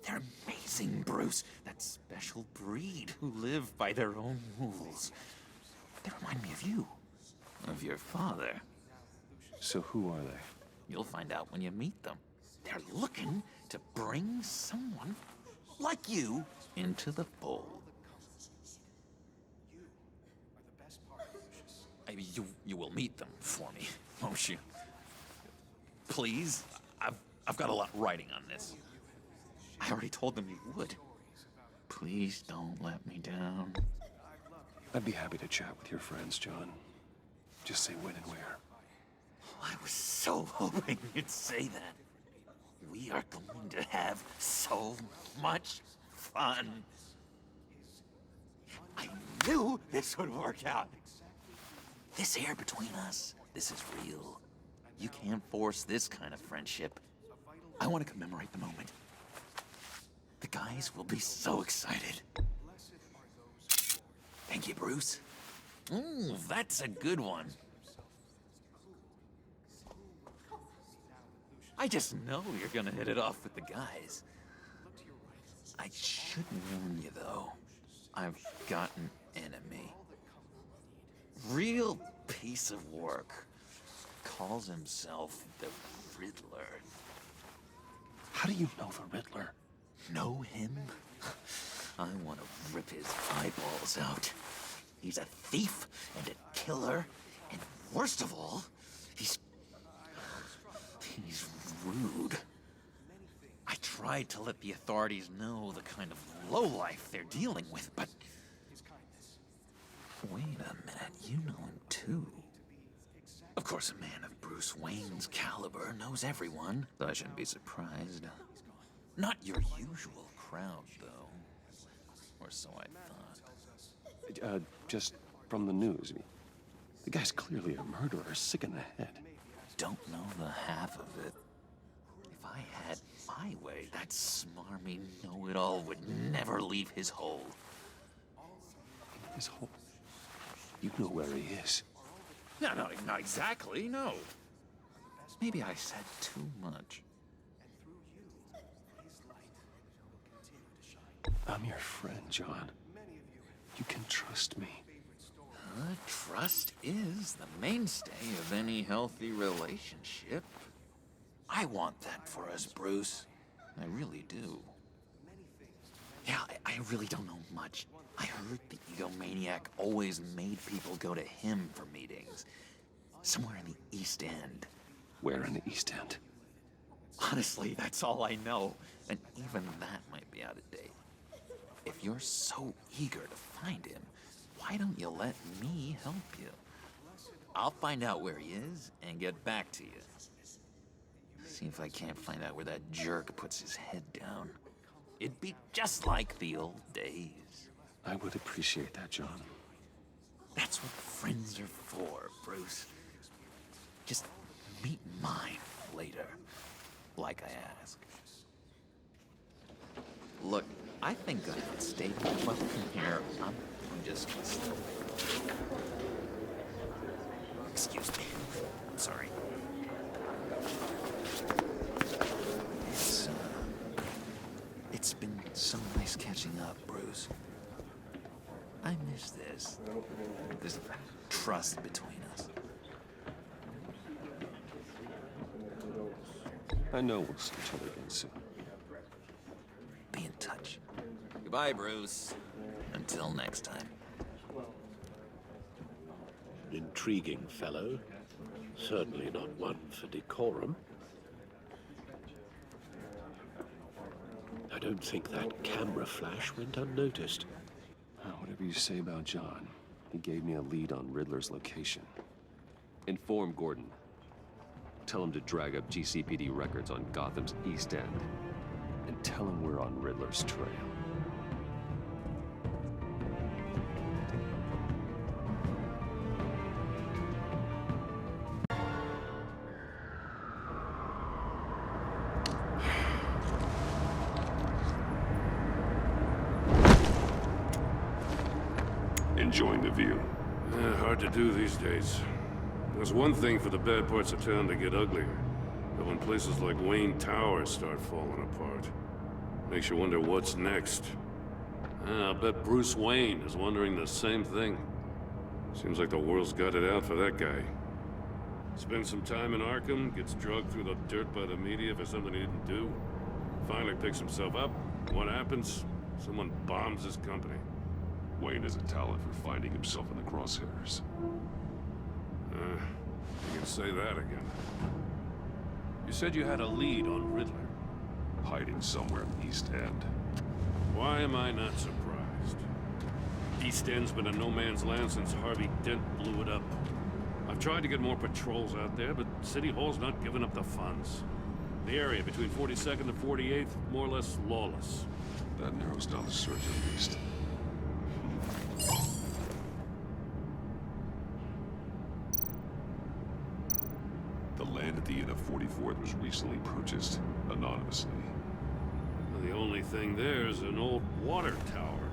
They're amazing, Bruce. That special breed who live by their own rules. They remind me of you. Of your father. So who are they? You'll find out when you meet them. They're looking to bring someone like you into the fold. I mean, you will meet them for me, won't you? Please? I've got a lot writing on this. I already told them you would. Please don't let me down. I'd be happy to chat with your friends, John. Just say when and where. I was so hoping you'd say that. We are going to have so much fun. I knew this would work out. This air between us, this is real. You can't force this kind of friendship. I want to commemorate the moment. The guys will be so excited. Thank you, Bruce. Ooh, that's a good one. I just know you're gonna hit it off with the guys. I should warn you, though. I've got an enemy. Real piece of work. Calls himself the Riddler. How do you know the Riddler? Know him? I want to rip his eyeballs out. He's a thief and a killer, and worst of all, he's rude. I tried to let the authorities know the kind of lowlife they're dealing with, but... Wait a minute, you know him too. Of course, a man of Bruce Wayne's caliber knows everyone, so I shouldn't be surprised. Not your usual crowd, though. Or so I thought. Just from the news. The guy's clearly a murderer, sick in the head. Don't know the half of it. If I had my way, that smarmy know-it-all would never leave his hole. His hole? You know where he is. No, not exactly, no. Maybe I said too much. I'm your friend, John. You can trust me. Trust is the mainstay of any healthy relationship. I want that for us, Bruce. I really do. Yeah, I really don't know much. I heard the egomaniac always made people go to him for meetings. Somewhere in the East End. Where in the East End? Honestly, that's all I know. And even that might be out of date. If you're so eager to find him, why don't you let me help you? I'll find out where he is and get back to you. See if I can't find out where that jerk puts his head down. It'd be just like the old days. I would appreciate that, John. That's what friends are for, Bruce. Just meet mine later, like I asked. Look, I think I can stay well from here. I'm just gonna step away. Excuse me. I'm sorry. It's been so nice catching up, Bruce. I miss this. This trust between us. I know we'll see each other again soon. Be in touch. Goodbye, Bruce. Until next time. Intriguing fellow. Certainly not one for decorum. I don't think that camera flash went unnoticed. Whatever you say about John, he gave me a lead on Riddler's location. Inform Gordon. Tell him to drag up GCPD records on Gotham's East End. And tell him we're on Riddler's trail. Enjoying the view. Hard to do these days. There's one thing for the bad parts of town to get uglier, but when places like Wayne Tower start falling apart, makes you wonder what's next. I'll bet Bruce Wayne is wondering the same thing. Seems like the world's got it out for that guy. Spends some time in Arkham, gets drugged through the dirt by the media for something he didn't do. Finally picks himself up. What happens? Someone bombs his company. Wayne has a talent for finding himself in the crosshairs. You can say that again. You said you had a lead on Riddler. Hiding somewhere in the East End. Why am I not surprised? East End's been a no-man's land since Harvey Dent blew it up. I've tried to get more patrols out there, but City Hall's not giving up the funds. The area between 42nd and 48th, more or less lawless. That narrows down the search at least. The land at the end of 44th was recently purchased, anonymously. The only thing there is an old water tower.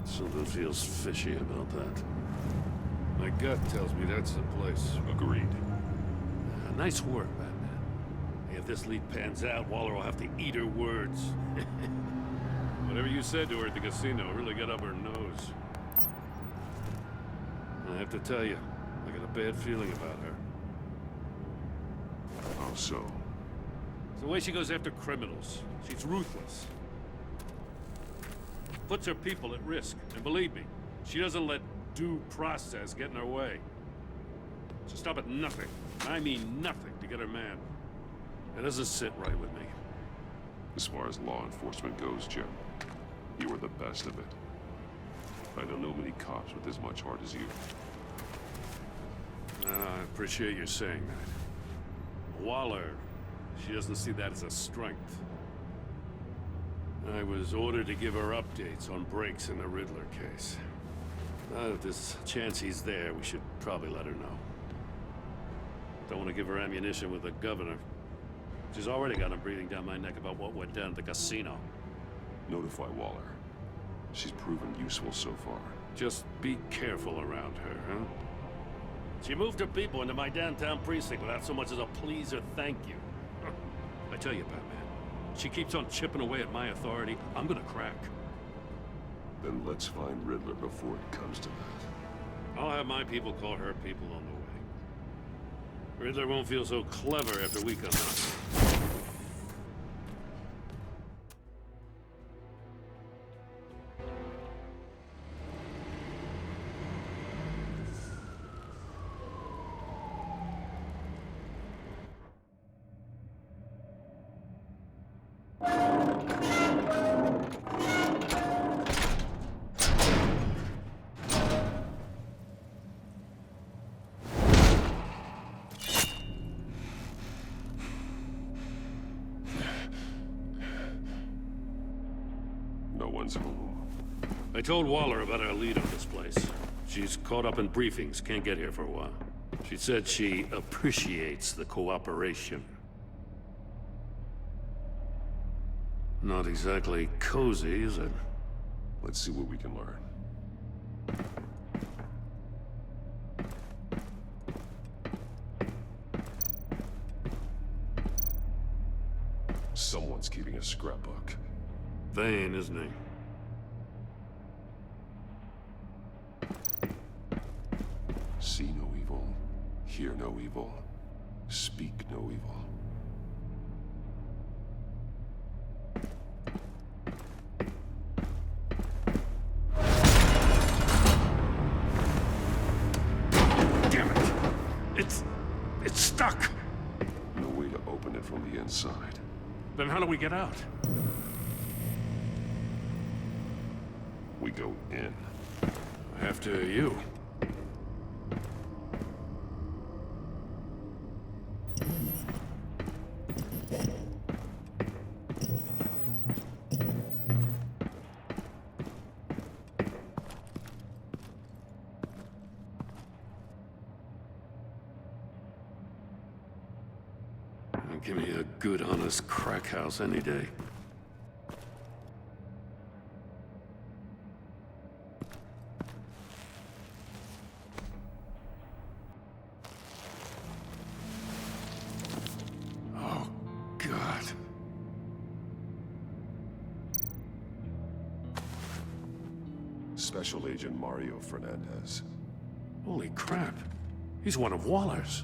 Something feels fishy about that. My gut tells me that's the place. Agreed. Nice work, Batman. If this lead pans out, Waller will have to eat her words. Whatever you said to her at the casino really got up her nose. I have to tell you, I got a bad feeling about her. How so? It's the way she goes after criminals. She's ruthless. Puts her people at risk. And believe me, she doesn't let due process get in her way. She'll stop at nothing. I mean nothing to get her man. That doesn't sit right with me. As far as law enforcement goes, Jim, you are the best of it. I don't know many cops with as much heart as you. I appreciate you saying that. Waller, she doesn't see that as a strength. I was ordered to give her updates on breaks in the Riddler case. If there's a chance he's there, we should probably let her know. Don't want to give her ammunition with the governor. She's already got him breathing down my neck about what went down at the casino. Notify Waller. She's proven useful so far. Just be careful around her, huh? She moved her people into my downtown precinct without so much as a please or thank you. I tell you, Batman, she keeps on chipping away at my authority, I'm gonna crack. Then let's find Riddler before it comes to that. I'll have my people call her people on the way. Riddler won't feel so clever after we come out. No one's home. I told Waller about our lead on this place. She's caught up in briefings, can't get here for a while. She said she appreciates the cooperation. Not exactly cozy, is it? Let's see what we can learn. Someone's keeping a scrapbook. Vain, isn't he? See no evil, hear no evil, speak no evil. Damn it! It's stuck! No way to open it from the inside. Then how do we get out? We go in. After you. Give me a good, honest crack house any day. Oh, God. Special Agent Mario Fernandez. Holy crap. He's one of Waller's.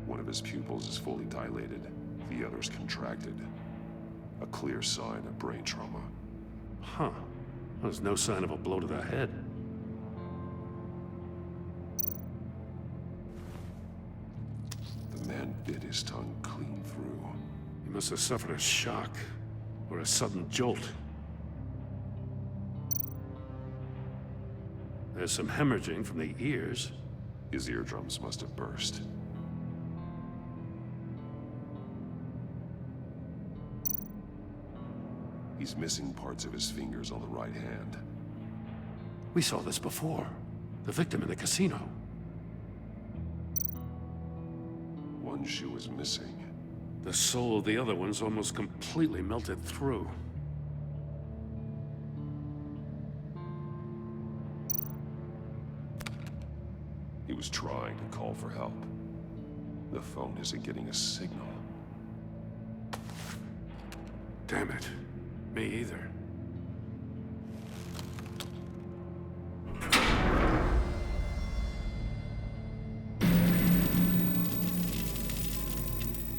One of his pupils is fully dilated, the other's contracted. A clear sign of brain trauma. Huh. There's no sign of a blow to the head. The man bit his tongue clean through. He must have suffered a shock, or a sudden jolt. There's some hemorrhaging from the ears. His eardrums must have burst. He's missing parts of his fingers on the right hand. We saw this before. The victim in the casino. One shoe is missing. The sole of the other one's almost completely melted through. He was trying to call for help. The phone isn't getting a signal. Damn it. Me either.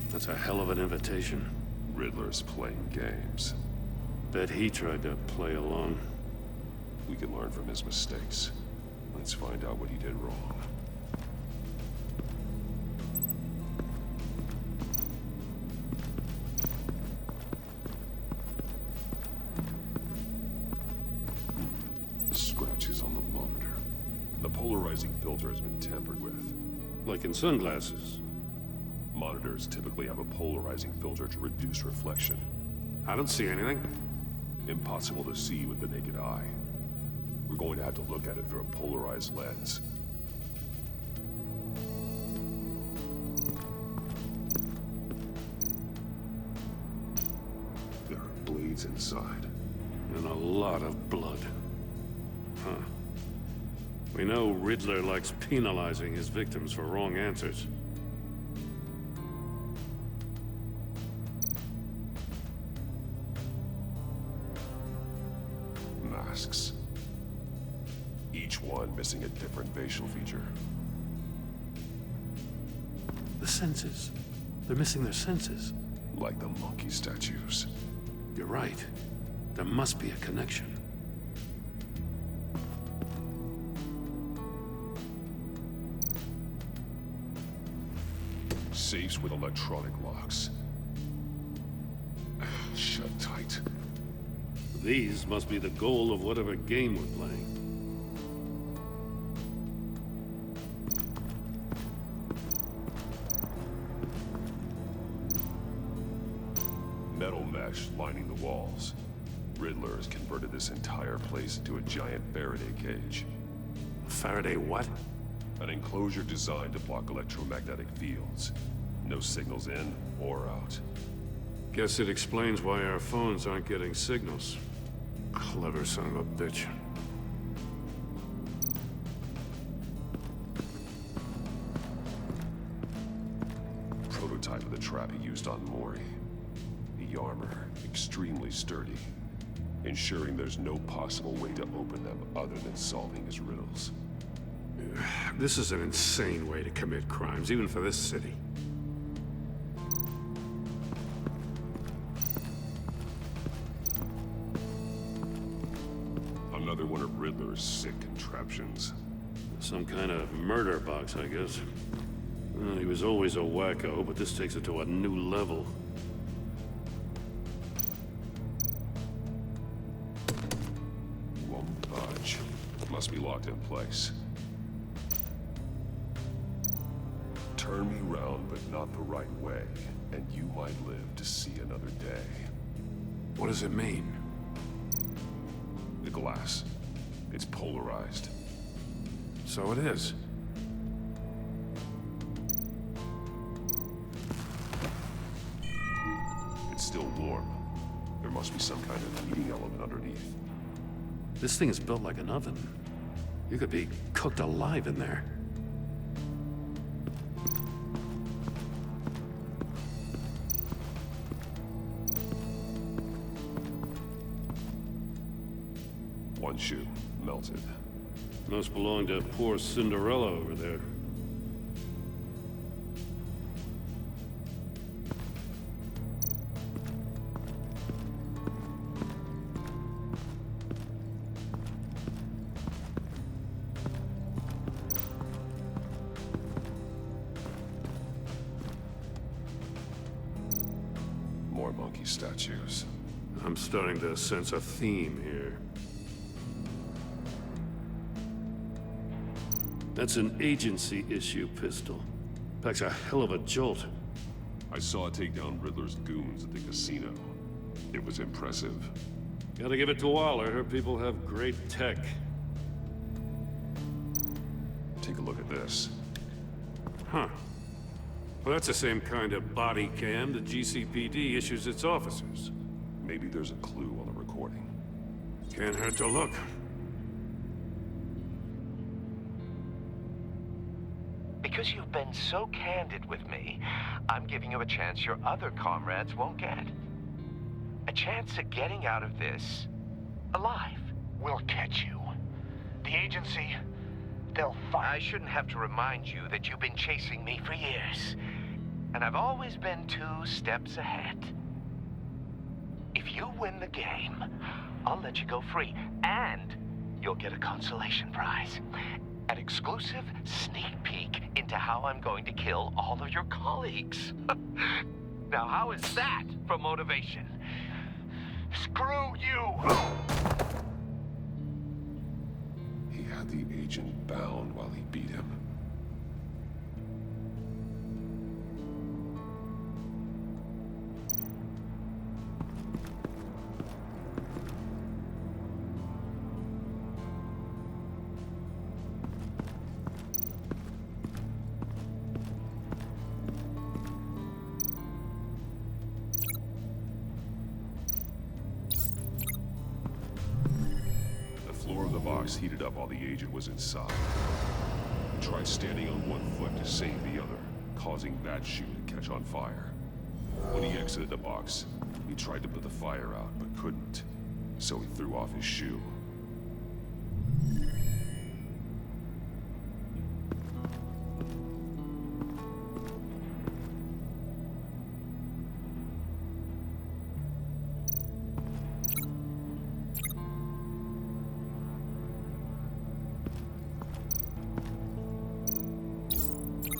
That's a hell of an invitation. Riddler's playing games. Bet he tried to play along. We can learn from his mistakes. Let's find out what he did wrong. Scratches on the monitor. The polarizing filter has been tampered with. Like in sunglasses. Monitors typically have a polarizing filter to reduce reflection. I don't see anything. Impossible to see with the naked eye. We're going to have to look at it through a polarized lens. bleeds inside. And a lot of blood. Huh. We know Riddler likes penalizing his victims for wrong answers. Masks. Each one missing a different facial feature. The senses. They're missing their senses. Like the monkey statues. You're right. There must be a connection. Safes with electronic locks. Shut tight. These must be the goal of whatever game we're playing. Metal mesh lining the walls. Riddler has converted this entire place into a giant Faraday cage. Faraday what? An enclosure designed to block electromagnetic fields. No signals in or out. Guess it explains why our phones aren't getting signals. Clever son of a bitch. Prototype of the trap he used on Mori. The armor, extremely sturdy, ensuring there's no possible way to open them other than solving his riddles. This is an insane way to commit crimes, even for this city. Another one of Riddler's sick contraptions. Some kind of murder box, I guess. Well, he was always a wacko, but this takes it to a new level. Won't budge. Must be locked in place. Turn me round, but not the right way, and you might live to see another day. What does it mean? The glass. It's polarized. So it is. It's still warm. There must be some kind of heating element underneath. This thing is built like an oven. You could be cooked alive in there. One shoe, melted. Must belong to poor Cinderella over there. More monkey statues. I'm starting to sense a theme here. That's an agency issue pistol. Packs a hell of a jolt. I saw it take down Riddler's goons at the casino. It was impressive. Gotta give it to Waller. Her people have great tech. Take a look at this. Huh. Well, that's the same kind of body cam the GCPD issues its officers. Maybe there's a clue on the recording. Can't hurt to look. Because you've been so candid with me, I'm giving you a chance your other comrades won't get. A chance at getting out of this alive. We'll catch you. The agency, they'll find... I shouldn't have to remind you that you've been chasing me for years. And I've always been 2 steps ahead. If you win the game, I'll let you go free. And you'll get a consolation prize. An exclusive sneak peek into how I'm going to kill all of your colleagues. Now, how is that for motivation? Screw you! He had the agent bound while he beat him. box heated up while the agent was inside. He tried standing on one foot to save the other, causing that shoe to catch on fire. When he exited the box, he tried to put the fire out, but couldn't. So he threw off his shoe.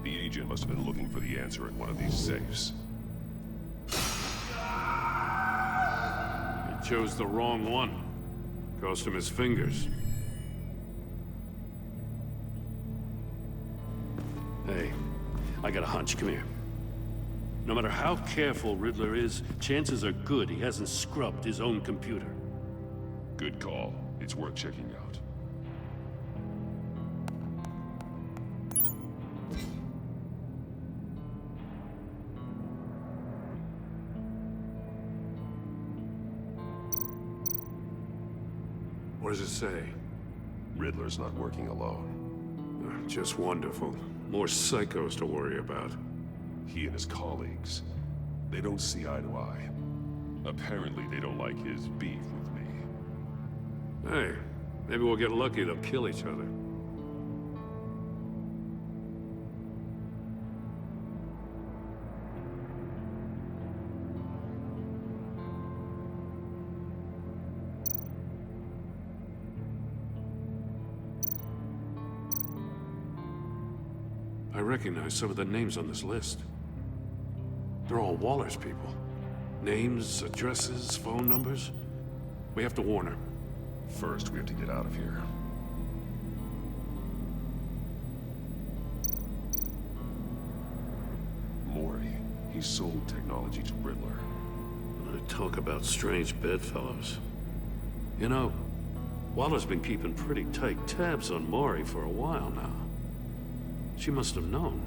The agent must have been looking for the answer in one of these safes. He chose the wrong one. Cost him his fingers. Hey, I got a hunch. Come here. No matter how careful Riddler is, chances are good he hasn't scrubbed his own computer. Good call. It's worth checking out. What does it say? Riddler's not working alone. Just wonderful. More psychos to worry about. He and his colleagues, they don't see eye to eye. Apparently they don't like his beef with me. Hey, maybe we'll get lucky. They'll kill each other. I recognize some of the names on this list. They're all Waller's people. Names, addresses, phone numbers. We have to warn her. First, we have to get out of here. Mori, he sold technology to Riddler. Talk about strange bedfellows. You know, Waller's been keeping pretty tight tabs on Mori for a while now. She must have known.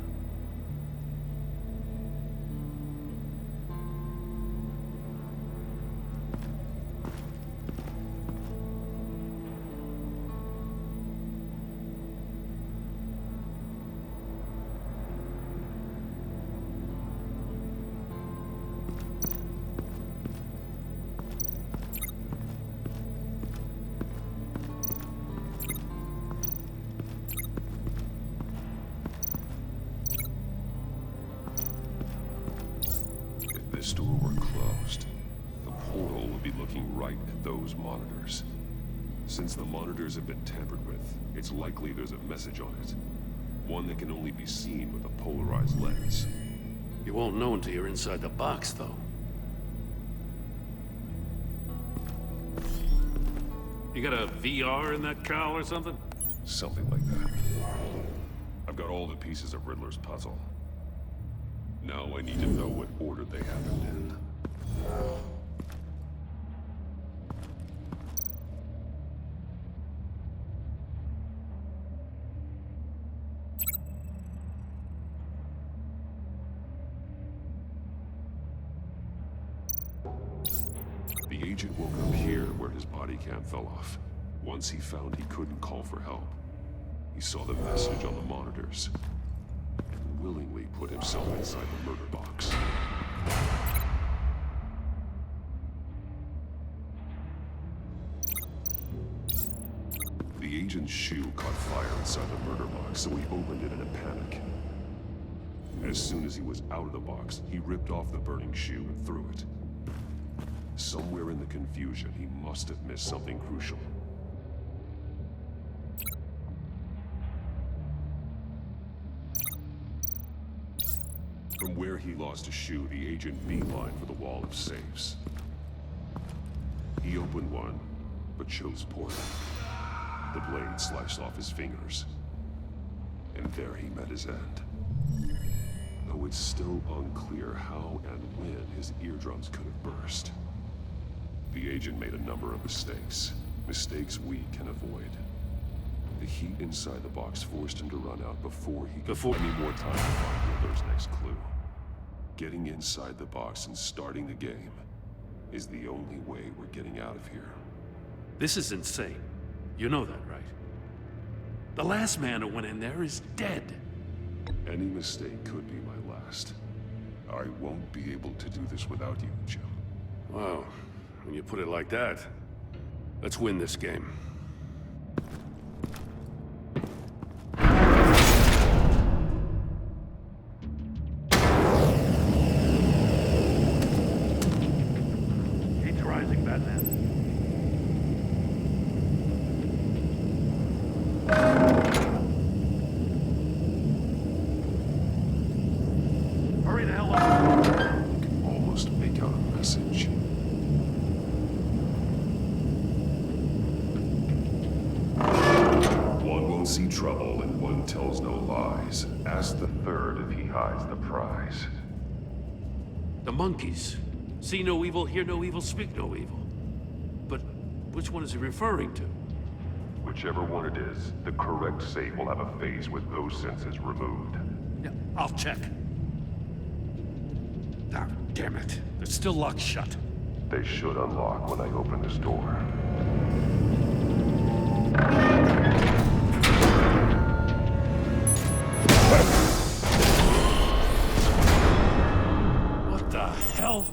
This door were closed, the portal would be looking right at those monitors. Since the monitors have been tampered with, it's likely there's a message on it. One that can only be seen with a polarized lens. You won't know until you're inside the box, though. You got a VR in that cowl or something? Something like that. I've got all the pieces of Riddler's puzzle. Now I need to know what order they happened in. The agent woke up here where his body cam fell off. Once he found he couldn't call for help, he saw the message on the monitors and willingly put himself inside the murder box. The agent's shoe caught fire inside the murder box, so he opened it in a panic. As soon as he was out of the box, he ripped off the burning shoe and threw it. Somewhere in the confusion, he must have missed something crucial. From where he lost a shoe, the agent beelined for the wall of safes. He opened one, but chose poorly. The blade sliced off his fingers. And there he met his end. Though it's still unclear how and when his eardrums could have burst. The agent made a number of mistakes. Mistakes we can avoid. The heat inside the box forced him to run out before he could find any more time to find Riddler's next clue. Getting inside the box and starting the game is the only way we're getting out of here. This is insane. You know that, right? The last man who went in there is dead. Any mistake could be my last. I won't be able to do this without you, Jim. Wow, when you put it like that, let's win this game. Heat's rising, Batman. Hurry the hell up. I can almost make out a message. One won't see trouble and one tells no lies. Ask the third if he hides the prize. The monkeys. See no evil, hear no evil, speak no evil. But which one is he referring to? Whichever one it is, the correct save will have a phase with those senses removed. Yeah, I'll check. Ah, damn it. They're still locked shut. They should unlock when I open this door. What the hell?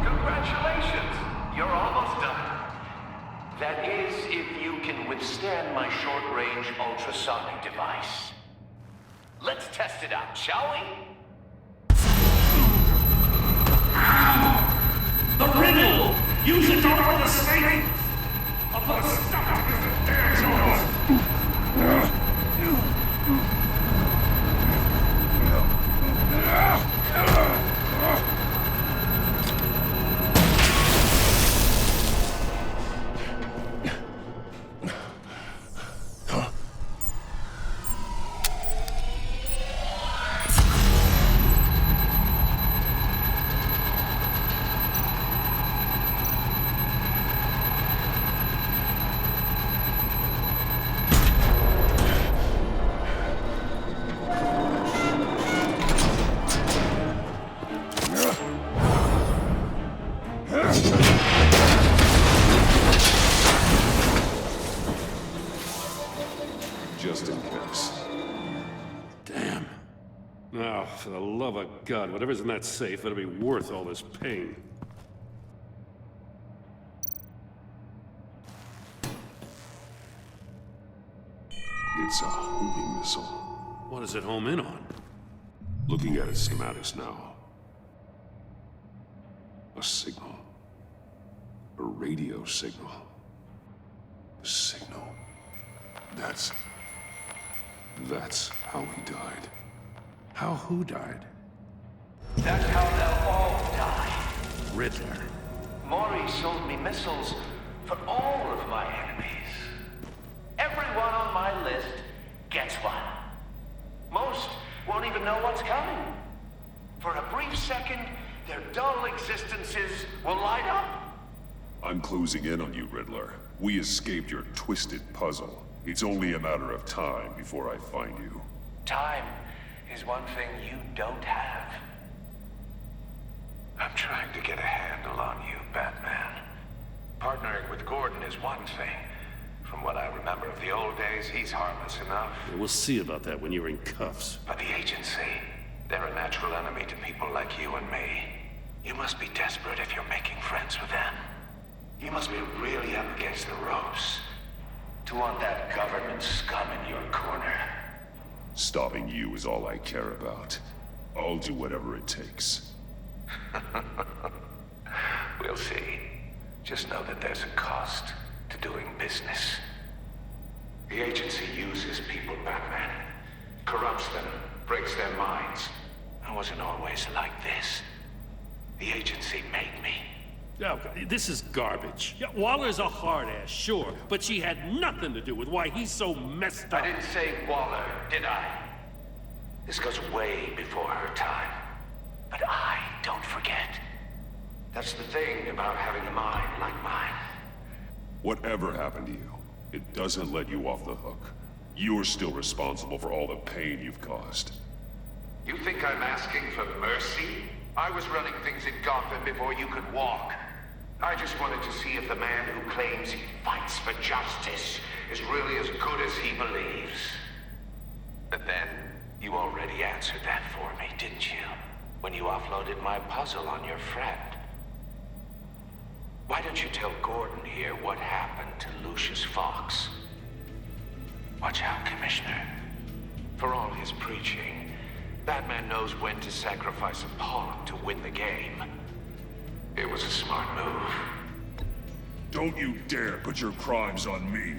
Congratulations! You're almost done. That is, if you can withstand my short-range ultrasonic device. Let's test it out, shall we? The riddle! Use it to open the safe! I'll put a stop to this damn show! Just in case. Damn. Now, for the love of God, whatever's in that safe better be worth all this pain. It's a homing missile. What does it home in on? Looking at its schematics now. A signal. A radio signal. A signal. That's how he died. How who died? That's how they'll all die. Riddler. Maury sold me missiles for all of my enemies. Everyone on my list gets one. Most won't even know what's coming. For a brief second, their dull existences will light up. I'm closing in on you, Riddler. We escaped your twisted puzzle. It's only a matter of time before I find you. Time is one thing you don't have. I'm trying to get a handle on you, Batman. Partnering with Gordon is one thing. From what I remember of the old days, he's harmless enough. We'll see about that when you're in cuffs. But the agency, they're a natural enemy to people like you and me. You must be desperate if you're making friends with them. You must be really up against the ropes to want that government scum in your corner. Stopping you is all I care about. I'll do whatever it takes. We'll see. Just know that there's a cost to doing business. The agency uses people, Batman. Corrupts them, breaks their minds. I wasn't always like this. The agency made me. Oh, this is garbage. Yeah, Waller's a hard ass, sure, but she had nothing to do with why he's so messed up. I didn't say Waller, did I? This goes way before her time. But I don't forget. That's the thing about having a mind like mine. Whatever happened to you, it doesn't let you off the hook. You're still responsible for all the pain you've caused. You think I'm asking for mercy? I was running things in Gotham before you could walk. I just wanted to see if the man who claims he fights for justice is really as good as he believes. But then, you already answered that for me, didn't you? When you offloaded my puzzle on your friend. Why don't you tell Gordon here what happened to Lucius Fox? Watch out, Commissioner. For all his preaching, Batman knows when to sacrifice a pawn to win the game. It was a smart move. Don't you dare put your crimes on me.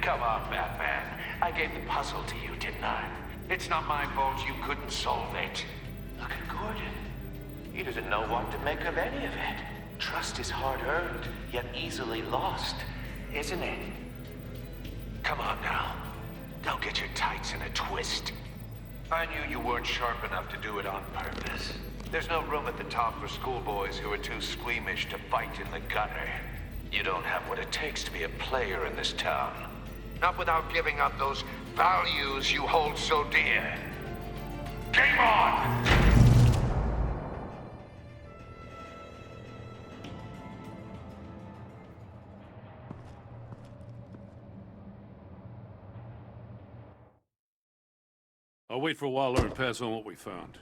Come on, Batman. I gave the puzzle to you, didn't I? It's not my fault you couldn't solve it. Look at Gordon. He doesn't know what to make of any of it. Trust is hard-earned, yet easily lost, isn't it? Come on now. Don't get your tights in a twist. I knew you weren't sharp enough to do it on purpose. There's no room at the top for schoolboys who are too squeamish to fight in the gutter. You don't have what it takes to be a player in this town. Not without giving up those values you hold so dear. Game on! I'll wait for Waller and pass on what we found.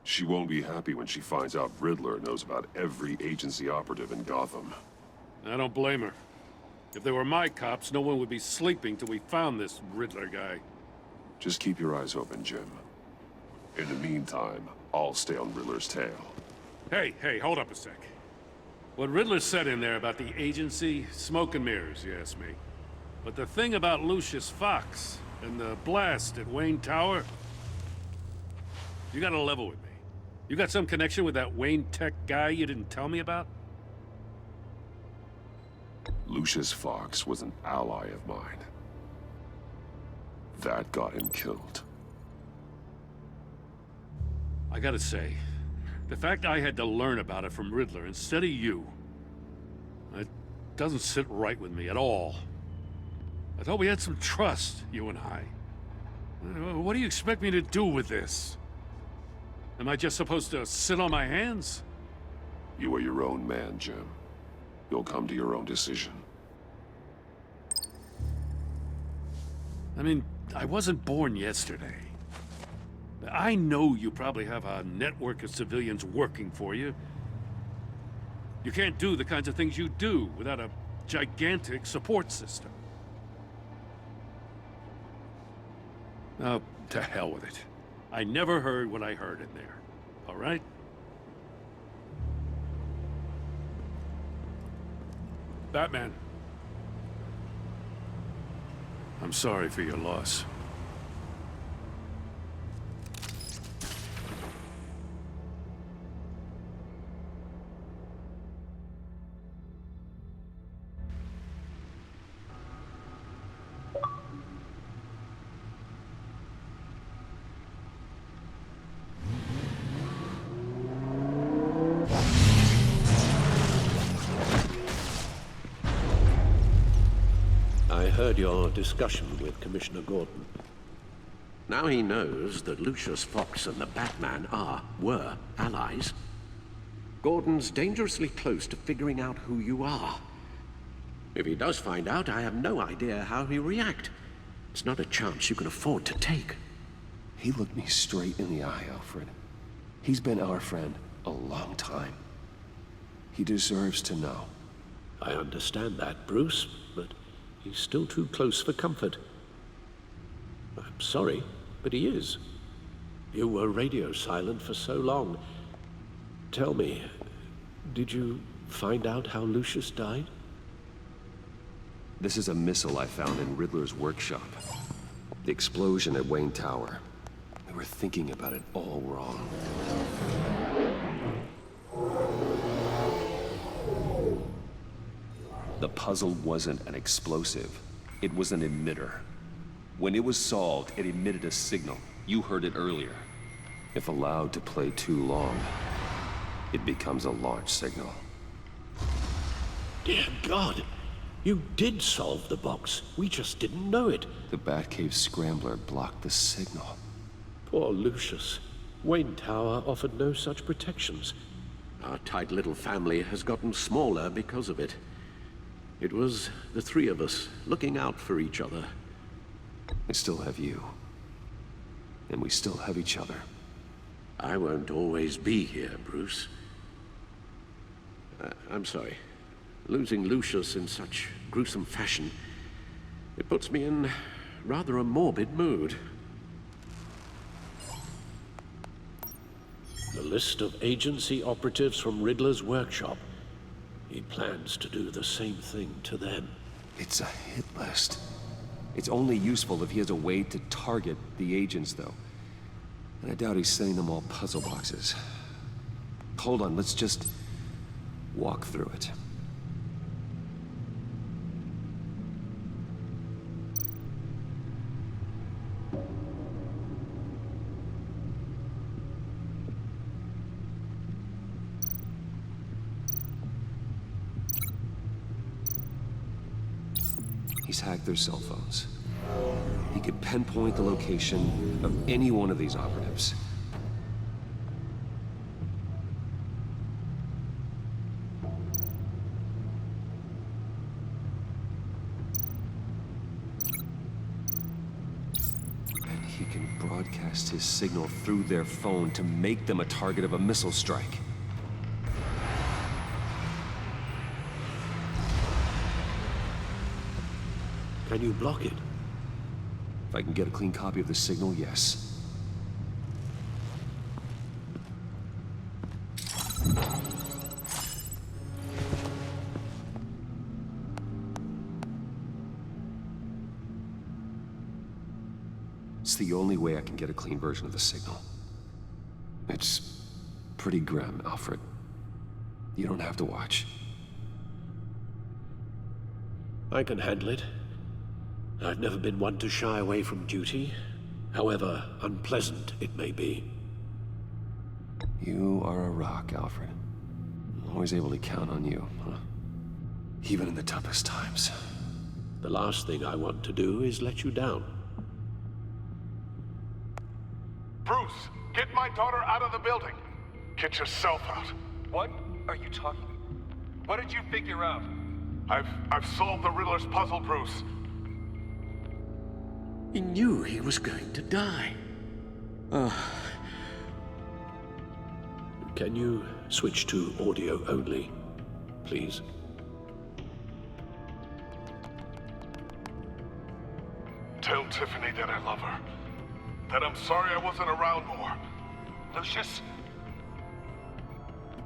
She won't be happy when she finds out Riddler knows about every agency operative in Gotham. I don't blame her. If they were my cops, no one would be sleeping till we found this Riddler guy. Just keep your eyes open, Jim. In the meantime, I'll stay on Riddler's tail. Hey, hold up a sec. What Riddler said in there about the agency, smoke and mirrors, you ask me. But the thing about Lucius Fox and the blast at Wayne Tower, you gotta level with me. You got some connection with that Wayne Tech guy you didn't tell me about? Lucius Fox was an ally of mine. That got him killed. I gotta say, the fact I had to learn about it from Riddler instead of you, it doesn't sit right with me at all. I thought we had some trust, you and I. What do you expect me to do with this? Am I just supposed to sit on my hands? You are your own man, Jim. You'll come to your own decision. I mean, I wasn't born yesterday. I know you probably have a network of civilians working for you. You can't do the kinds of things you do without a gigantic support system. Oh, to hell with it. I never heard what I heard in there, all right? Batman. I'm sorry for your loss. I heard your discussion with Commissioner Gordon. Now he knows that Lucius Fox and the Batman were allies. Gordon's dangerously close to figuring out who you are. If he does find out, I have no idea how he'll react. It's not a chance you can afford to take. He looked me straight in the eye, Alfred. He's been our friend a long time. He deserves to know. I understand that, Bruce, but he's still too close for comfort. I'm sorry, but he is. You were radio silent for so long. Tell me, did you find out how Lucius died? This is a missile I found in Riddler's workshop. The explosion at Wayne Tower. We were thinking about it all wrong. The puzzle wasn't an explosive. It was an emitter. When it was solved, it emitted a signal. You heard it earlier. If allowed to play too long, it becomes a launch signal. Dear God! You did solve the box. We just didn't know it. The Batcave scrambler blocked the signal. Poor Lucius. Wayne Tower offered no such protections. Our tight little family has gotten smaller because of it. It was the three of us looking out for each other. I still have you. And we still have each other. I won't always be here, Bruce. I'm sorry. Losing Lucius in such gruesome fashion, it puts me in rather a morbid mood. The list of agency operatives from Riddler's workshop. He plans to do the same thing to them. It's a hit list. It's only useful if he has a way to target the agents, though. And I doubt he's sending them all puzzle boxes. Hold on, let's just walk through it. He's hacked their cell phones. He could pinpoint the location of any one of these operatives. And he can broadcast his signal through their phone to make them a target of a missile strike. Can you block it? If I can get a clean copy of the signal, yes. It's the only way I can get a clean version of the signal. It's pretty grim, Alfred. You don't have to watch. I can handle it. I've never been one to shy away from duty, however unpleasant it may be. You are a rock, Alfred. Always able to count on you, huh? Even in the toughest times. The last thing I want to do is let you down. Bruce, get my daughter out of the building. Get yourself out. What are you talking? What did you figure out? I've solved the Riddler's puzzle, Bruce. He knew he was going to die. Can you switch to audio only, please? Tell Tiffany that I love her. That I'm sorry I wasn't around more. Lucius?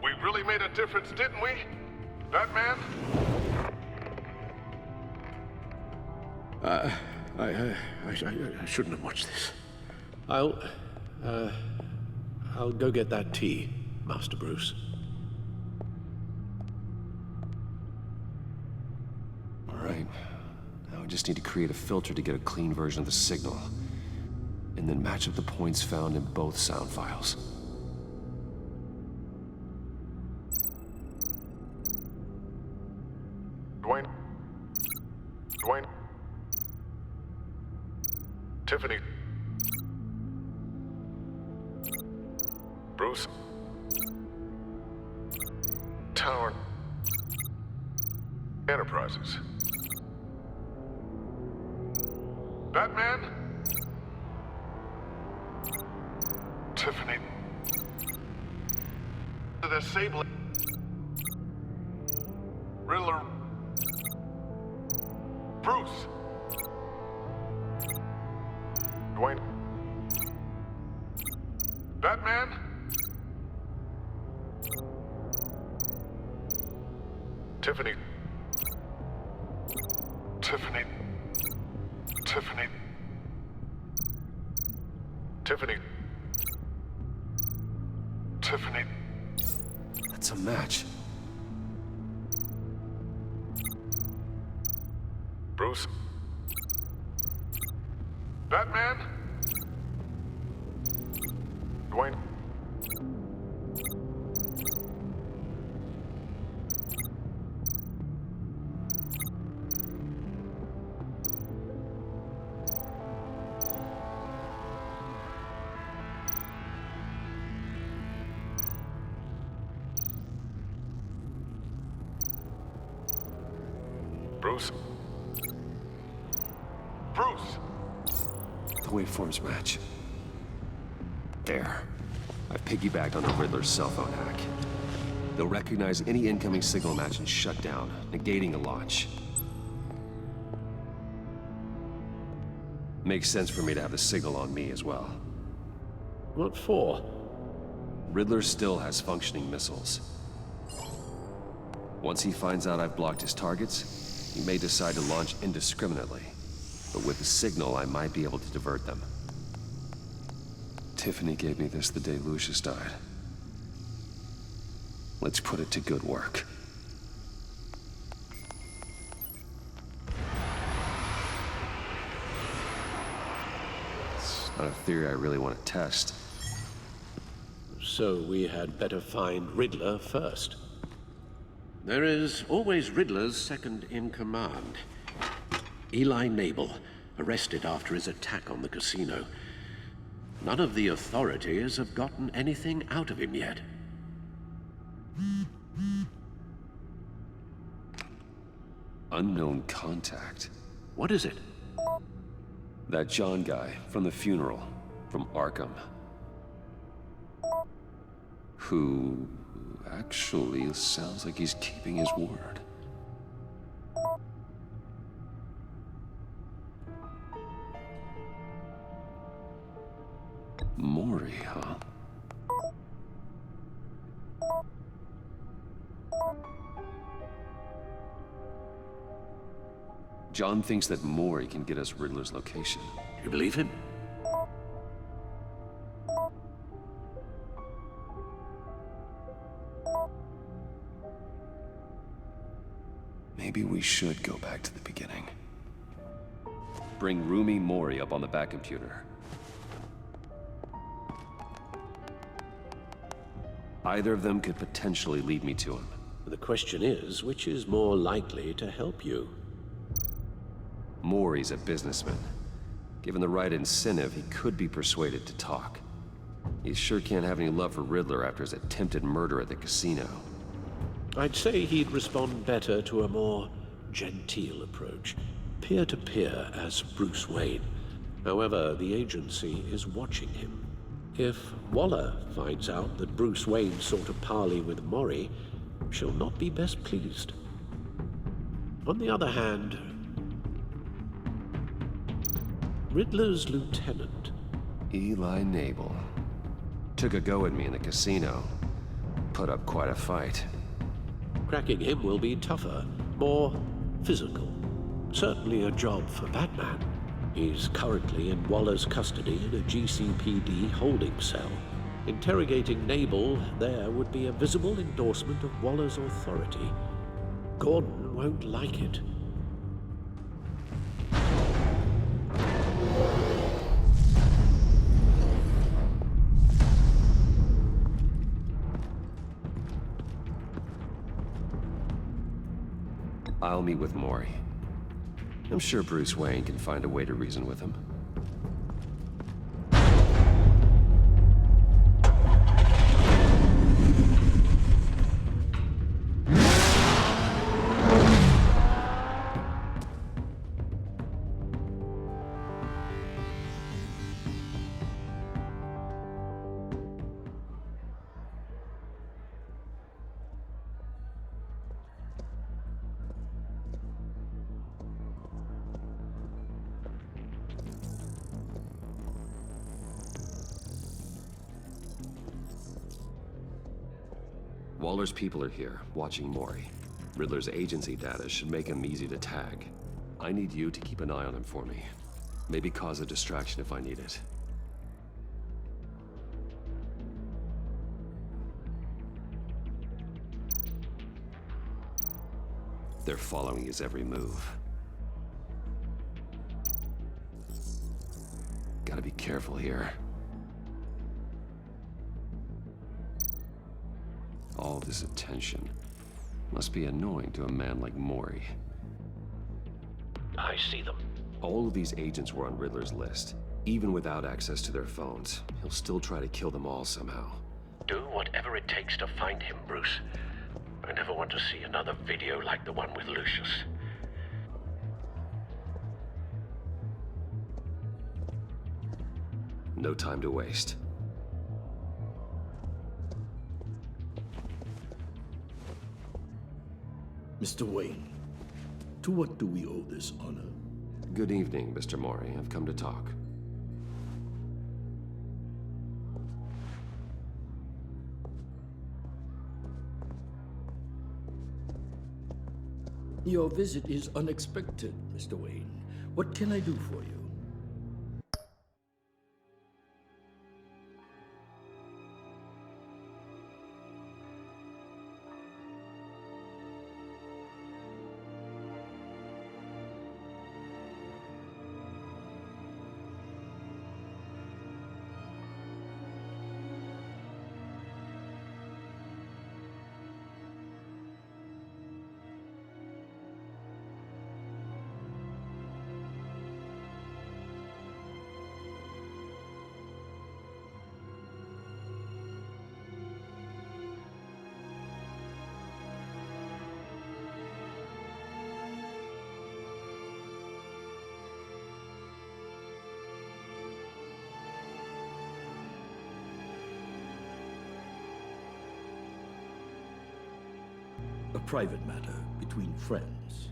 We really made a difference, didn't we? Batman? I shouldn't have watched this. I'll go get that tea, Master Bruce. All right. Now I just need to create a filter to get a clean version of the signal. And then match up the points found in both sound files. Dwayne? Tiffany? Bruce? Tower? Enterprises? Batman? Tiffany? The disabling... Riddler... Bruce! Dwayne? Batman? Tiffany? Tiffany? Tiffany? Tiffany? Tiffany? That's a match. Bruce? Batman? Dwayne? Bruce? Bruce! The waveforms match. There. I've piggybacked on the Riddler's cell phone hack. They'll recognize any incoming signal match and shut down, negating the launch. Makes sense for me to have the signal on me as well. What for? Riddler still has functioning missiles. Once he finds out I've blocked his targets, he may decide to launch indiscriminately. But with the signal, I might be able to divert them. Tiffany gave me this the day Lucius died. Let's put it to good work. It's not a theory I really want to test. So we had better find Riddler first. There is always Riddler's second in command. Eli Nabel, arrested after his attack on the casino. None of the authorities have gotten anything out of him yet. Unknown contact. What is it? That John guy from the funeral, from Arkham. Who actually sounds like he's keeping his word. Maury, huh? John thinks that Maury can get us Riddler's location. You believe him? Maybe we should go back to the beginning. Bring Rumi Mori up on the back computer. Either of them could potentially lead me to him. The question is, which is more likely to help you? Mori's a businessman. Given the right incentive, he could be persuaded to talk. He sure can't have any love for Riddler after his attempted murder at the casino. I'd say he'd respond better to a more genteel approach. Peer-to-peer as Bruce Wayne. However, the agency is watching him. If Waller finds out that Bruce Wayne sought a parley with Mori, she'll not be best pleased. On the other hand, Riddler's lieutenant, Eli Nabel, took a go at me in the casino. Put up quite a fight. Cracking him will be tougher, more physical. Certainly a job for Batman. He's currently in Waller's custody in a GCPD holding cell. Interrogating Nabel there would be a visible endorsement of Waller's authority. Gordon won't like it. I'll meet with Mori. I'm sure Bruce Wayne can find a way to reason with him. Waller's people are here, watching Mori. Riddler's agency data should make him easy to tag. I need you to keep an eye on him for me. Maybe cause a distraction if I need it. They're following his every move. Gotta be careful here. All this attention must be annoying to a man like Mori. I see them. All of these agents were on Riddler's list. Even without access to their phones, he'll still try to kill them all somehow. Do whatever it takes to find him, Bruce. I never want to see another video like the one with Lucius. No time to waste. Mr. Wayne, to what do we owe this honor? Good evening, Mr. Mori. I've come to talk. Your visit is unexpected, Mr. Wayne. What can I do for you? A private matter between friends.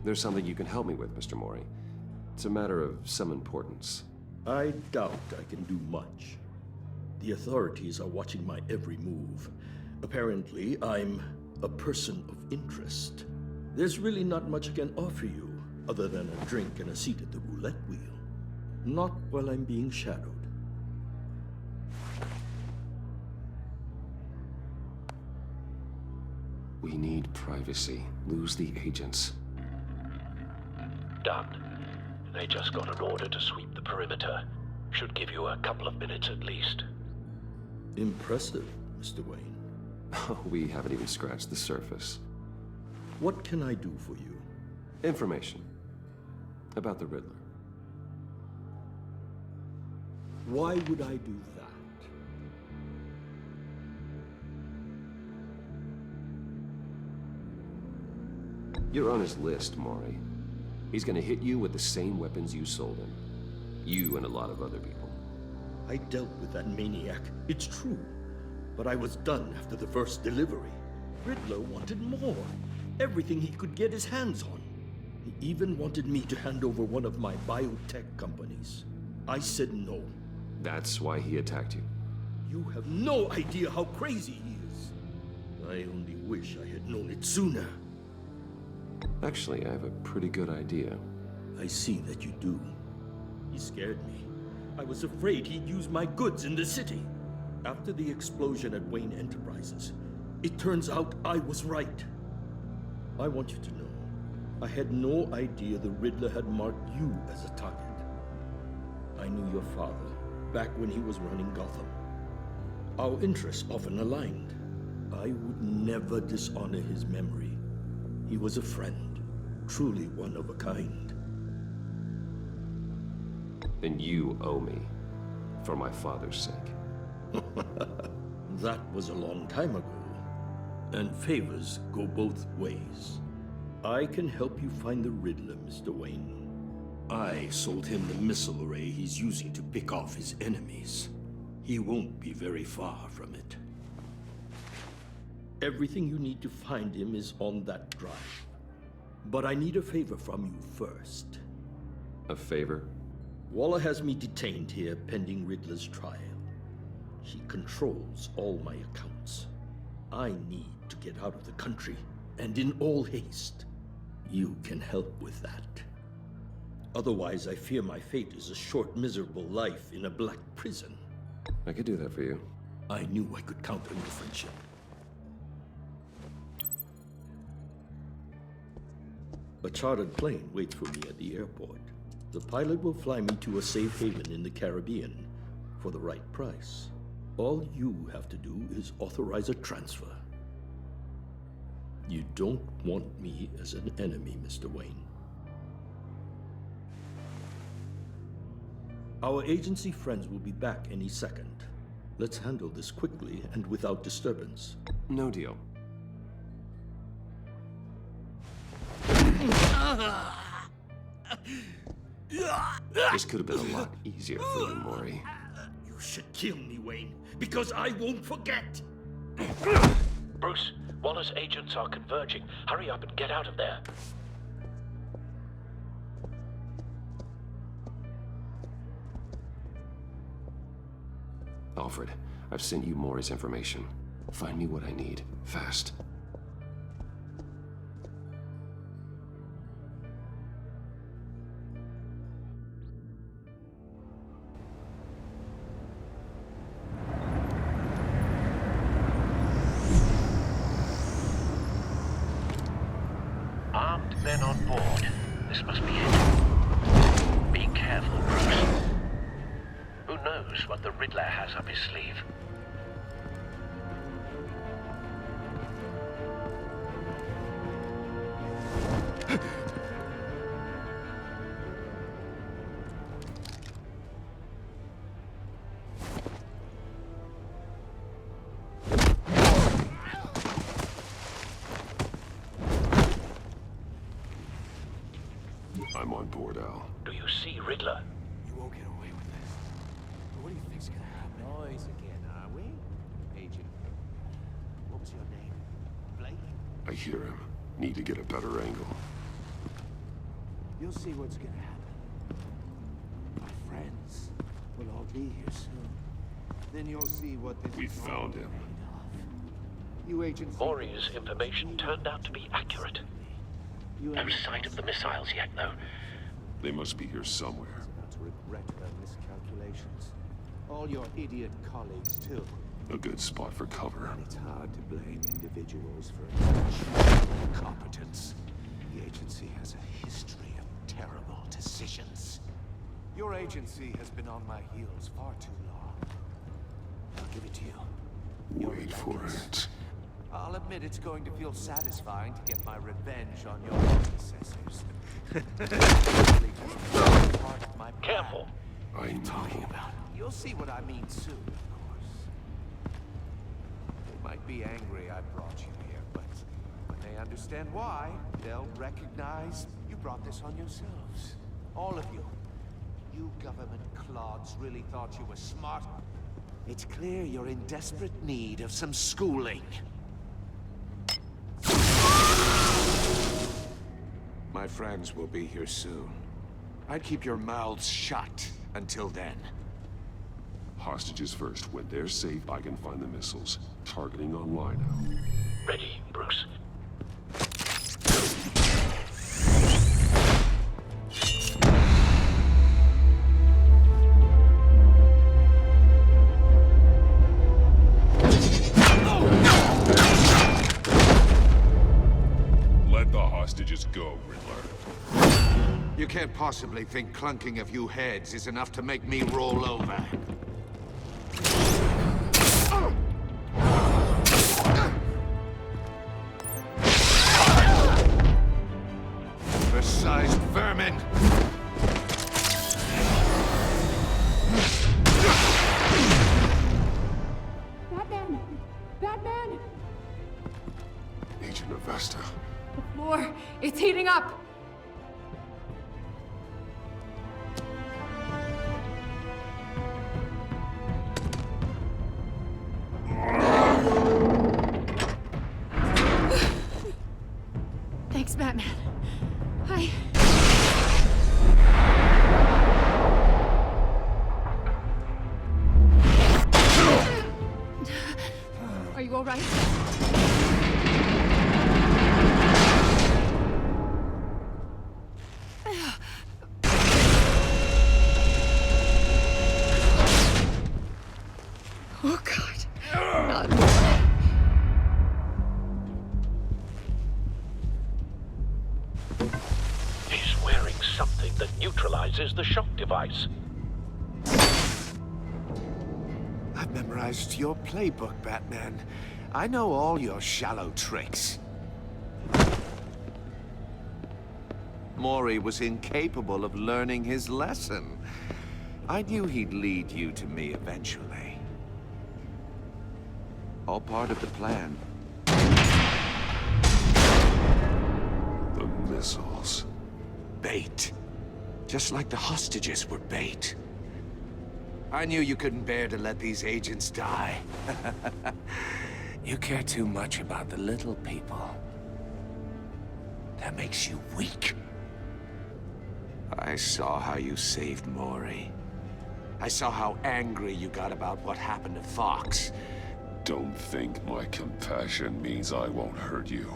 There's something you can help me with, Mr. Mori. It's a matter of some importance. I doubt I can do much. The authorities are watching my every move. Apparently, I'm a person of interest. There's really not much I can offer you, other than a drink and a seat at the roulette wheel. Not while I'm being shadowed. We need privacy. Lose the agents. Done. They just got an order to sweep the perimeter. Should give you a couple of minutes at least. Impressive, Mr. Wayne. We haven't even scratched the surface. What can I do for you? Information. About the Riddler. Why would I do that? You're on his list, Mori. He's gonna hit you with the same weapons you sold him. You and a lot of other people. I dealt with that maniac, it's true. But I was done after the first delivery. Riddler wanted more. Everything he could get his hands on. He even wanted me to hand over one of my biotech companies. I said no. That's why he attacked you. You have no idea how crazy he is. I only wish I had known it sooner. Actually, I have a pretty good idea. I see that you do. He scared me. I was afraid he'd use my goods in the city. After the explosion at Wayne Enterprises, it turns out I was right. I want you to know, I had no idea the Riddler had marked you as a target. I knew your father back when he was running Gotham. Our interests often aligned. I would never dishonor his memory. He was a friend, truly one of a kind. And you owe me, for my father's sake. That was a long time ago. And favors go both ways. I can help you find the Riddler, Mr. Wayne. I sold him the missile array he's using to pick off his enemies. He won't be very far from it. Everything you need to find him is on that drive. But I need a favor from you first. A favor? Waller has me detained here pending Riddler's trial. He controls all my accounts. I need to get out of the country, and in all haste. You can help with that. Otherwise, I fear my fate is a short, miserable life in a black prison. I could do that for you. I knew I could count on your friendship. A chartered plane waits for me at the airport. The pilot will fly me to a safe haven in the Caribbean for the right price. All you have to do is authorize a transfer. You don't want me as an enemy, Mr. Wayne. Our agency friends will be back any second. Let's handle this quickly and without disturbance. No deal. This could have been a lot easier for you, Maury. You should kill me, Wayne, because I won't forget. Bruce, Waller's agents are converging. Hurry up and get out of there. Alfred, I've sent you Maury's information. Find me what I need, fast. Armed men on board. This must be it. Be careful, Bruce. Who knows what the Riddler has up his sleeve? I'm on board, Al. Do you see Riddler? You won't get away with this. What do you think's gonna happen? Noise again, are we? Agent. What was your name? Blake? I hear him. Need to get a better angle. You'll see what's gonna happen. My friends will all be here soon. Then you'll see what this We is all found him. made of. You agents. Maury's information turned out to be accurate. No sight of the missiles yet, though. They must be here somewhere. To regret their miscalculations. All your idiot colleagues, too. A good spot for cover. It's hard to blame individuals for incompetence. The agency has a history of terrible decisions. Your agency has been on my heels far too long. I'll give it to you. Wait for it. I'll admit it's going to feel satisfying to get my revenge on your predecessors. Careful. I know. You'll see what I mean soon, of course. They might be angry I brought you here, but when they understand why, they'll recognize you brought this on yourselves. All of you. You government clods really thought you were smart. It's clear you're in desperate need of some schooling. My friends will be here soon. I'd keep your mouths shut until then. Hostages first. When they're safe, I can find the missiles. Targeting online now. Ready, Bruce. Let the hostages go, Riddler. You can't possibly think clunking a few heads is enough to make me roll over. Oversized vermin! Batman! Batman! Agent Avesta. The floor, it's heating up! Thanks, Batman. Are you all right? Oh, God. Not more. He's wearing something that neutralizes the shock device. I've memorized your playbook, Batman. I know all your shallow tricks. Mori was incapable of learning his lesson. I knew he'd lead you to me eventually. All part of the plan. The missiles. Bait. Just like the hostages were bait. I knew you couldn't bear to let these agents die. You care too much about the little people. That makes you weak. I saw how you saved Mori. I saw how angry you got about what happened to Fox. Don't think my compassion means I won't hurt you.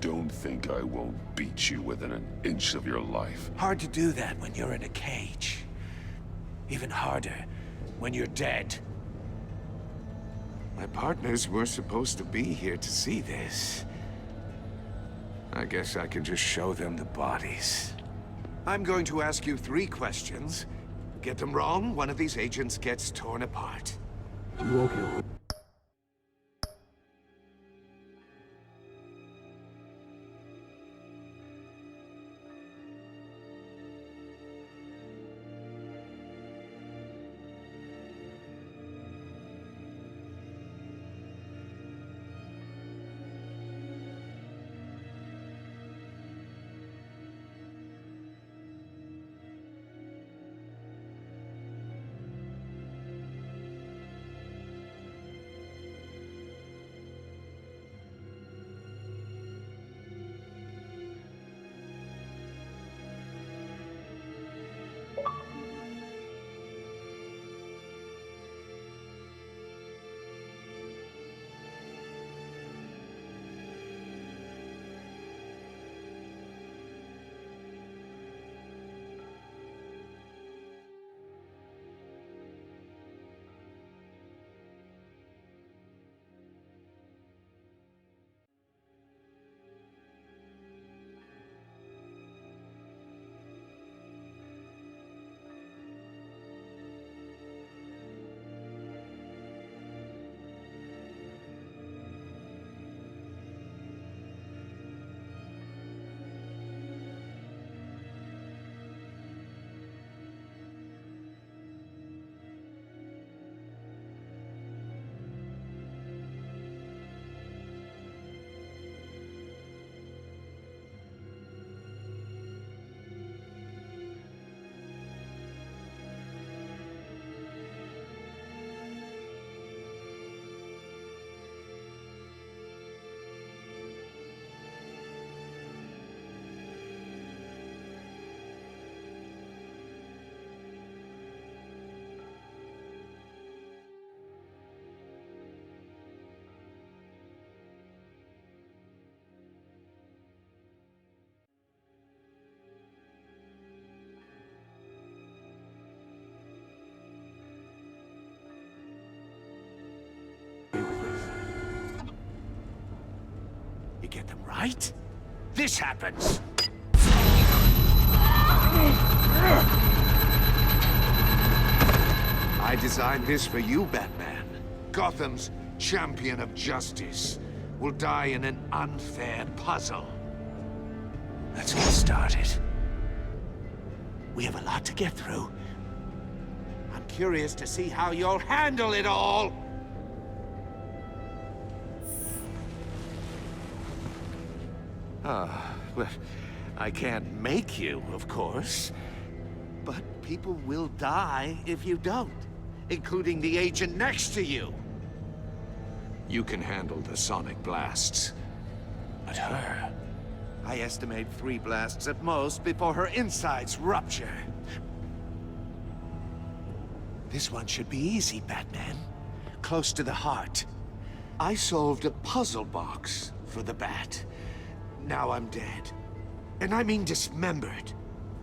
Don't think I won't beat you within an inch of your life. Hard to do that when you're in a cage. Even harder when you're dead. My partners were supposed to be here to see this. I guess I can just show them the bodies. I'm going to ask you 3 questions. Get them wrong, one of these agents gets torn apart. You okay? You get them right, this happens. I designed this for you, Batman. Gotham's champion of justice will die in an unfair puzzle. Let's get started. We have a lot to get through. I'm curious to see how you'll handle it all. Well, I can't make you, of course. But people will die if you don't, including the agent next to you. You can handle the sonic blasts. But her, I estimate 3 blasts at most before her insides rupture. This one should be easy, Batman. Close to the heart. I solved a puzzle box for the Bat. Now I'm dead. And I mean dismembered.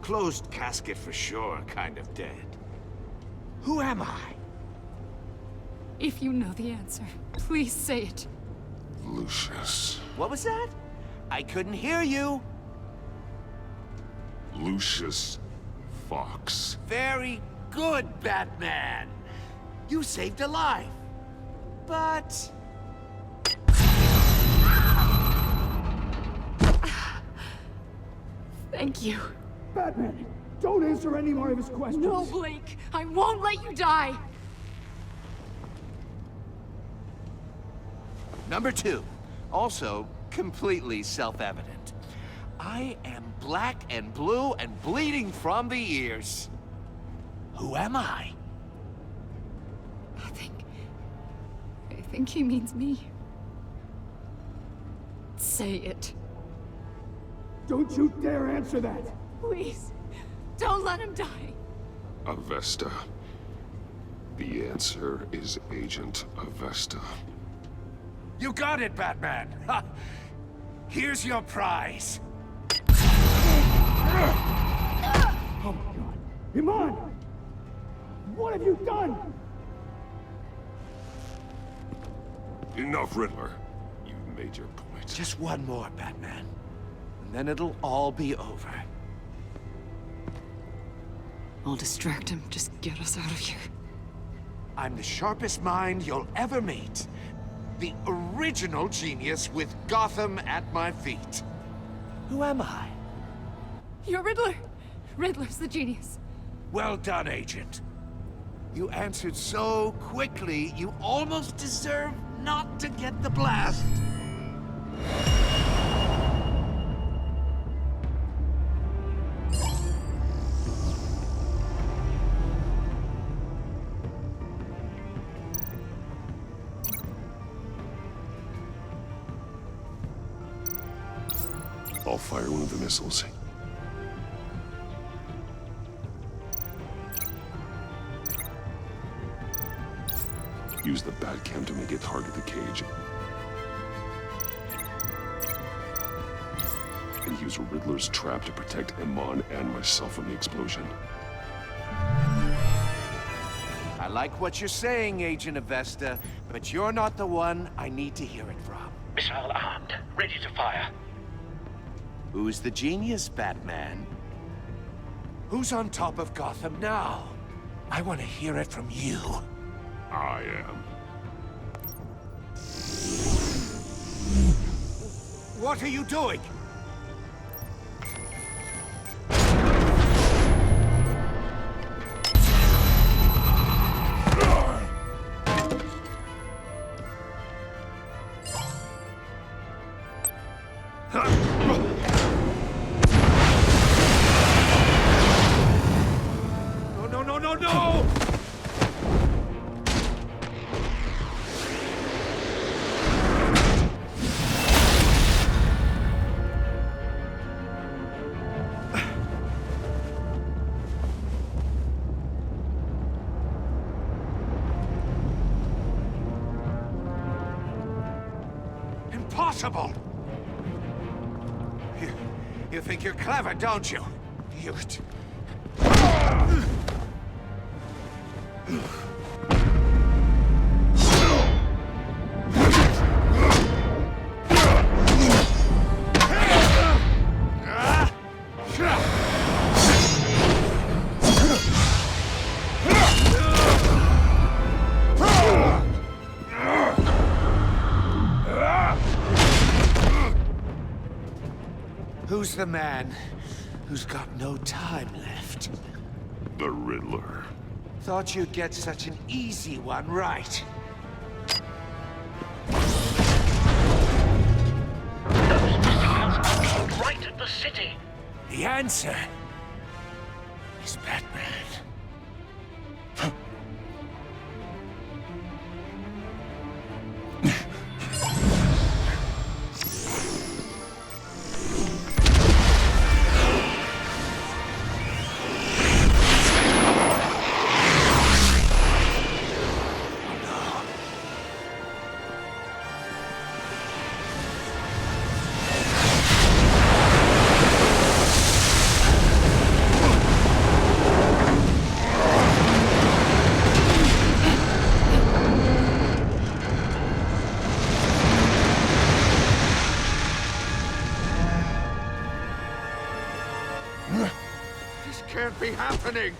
Closed casket for sure, kind of dead. Who am I? If you know the answer, please say it. Lucius. What was that? I couldn't hear you. Lucius Fox. Very good, Batman. You saved a life. But... Thank you. Batman, don't answer any more of his questions. No, Blake. I won't let you die. Number 2. Also, completely self-evident. I am black and blue and bleeding from the ears. Who am I? I think he means me. Say it. Don't you dare answer that! Please, don't let him die. Avesta. The answer is Agent Avesta. You got it, Batman! Ha! Here's your prize. Oh my god. Iman! What have you done? Enough, Riddler. You've made your point. Just one more, Batman. And then it'll all be over. I'll distract him. Just get us out of here. I'm the sharpest mind you'll ever meet. The original genius with Gotham at my feet. Who am I? You're Riddler. Riddler's the genius. Well done, Agent. You answered so quickly, you almost deserve not to get the blast. I'll fire one of the missiles. Use the Batcam to make it target the cage. And use Riddler's trap to protect Iman and myself from the explosion. I like what you're saying, Agent Avesta, but you're not the one I need to hear it from. Missile armed, ready to fire. Who's the genius, Batman? Who's on top of Gotham now? I want to hear it from you. I am. What are you doing? No! Impossible! You think you're clever, don't you? You... Who's the man who's got no time left? The Riddler. Thought you'd get such an easy one right. Those missiles are aimed right at the city. The answer is Batman. This can't be happening!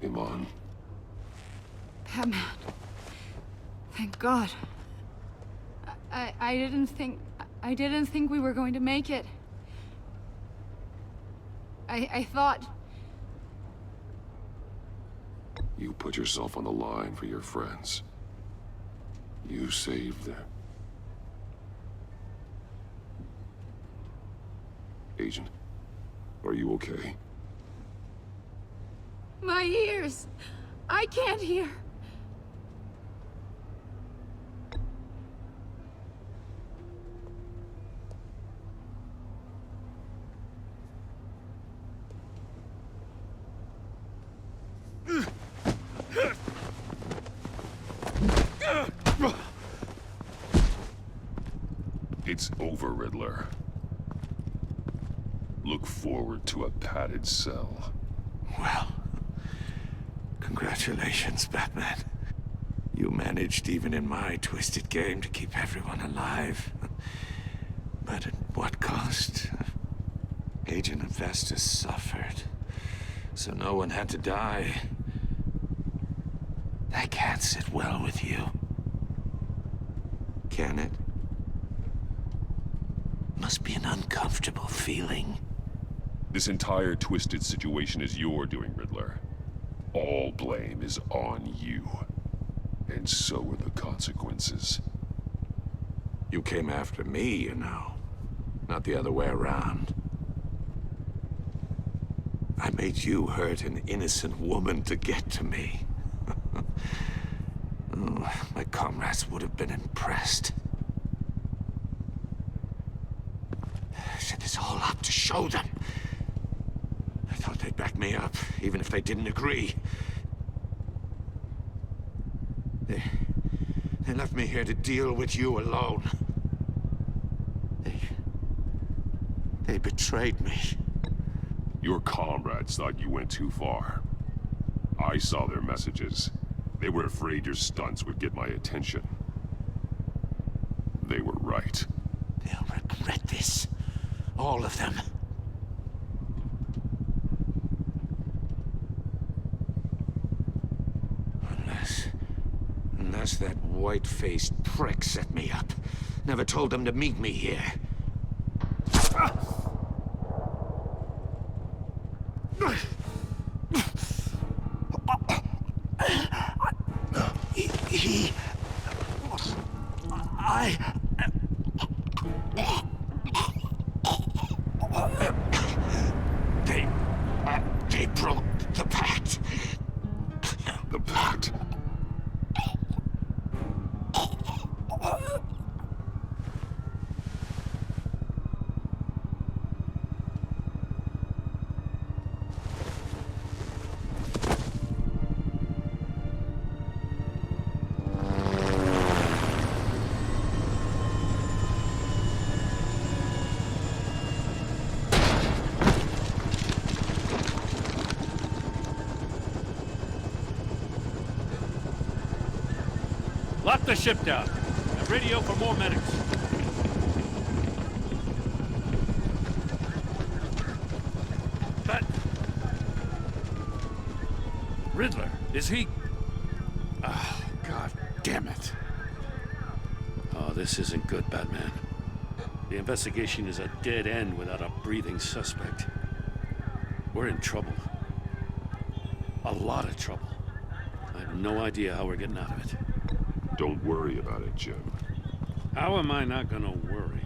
Iman. Batman. Thank God. I didn't think we were going to make it. I thought... You put yourself on the line for your friends. You saved them. Agent, are you okay? My ears! I can't hear. It's over, Riddler. Look forward to a padded cell. Well, congratulations, Batman. You managed, even in my twisted game, to keep everyone alive. But at what cost? Agent Investus suffered, so no one had to die. That can't sit well with you. Can it? Must be an uncomfortable feeling. This entire twisted situation is your doing, Riddler. All blame is on you. And so are the consequences. You came after me, you know. Not the other way around. I made you hurt an innocent woman to get to me. Oh, my comrades would have been impressed. I set this all up to show them. I thought they'd back me up, even if they didn't agree. They left me here to deal with you alone. They betrayed me. Your comrades thought you went too far. I saw their messages. They were afraid your stunts would get my attention. They were right. They'll regret this. All of them. Unless that white-faced prick set me up. Never told them to meet me here. They broke the pact. The pact? Lock the ship down. And radio for more medics. But... Riddler, is he... Oh, God damn it. Oh, this isn't good, Batman. The investigation is a dead end without a breathing suspect. We're in trouble. A lot of trouble. I have no idea how we're getting out of it. Don't worry about it, Jim. How am I not gonna worry?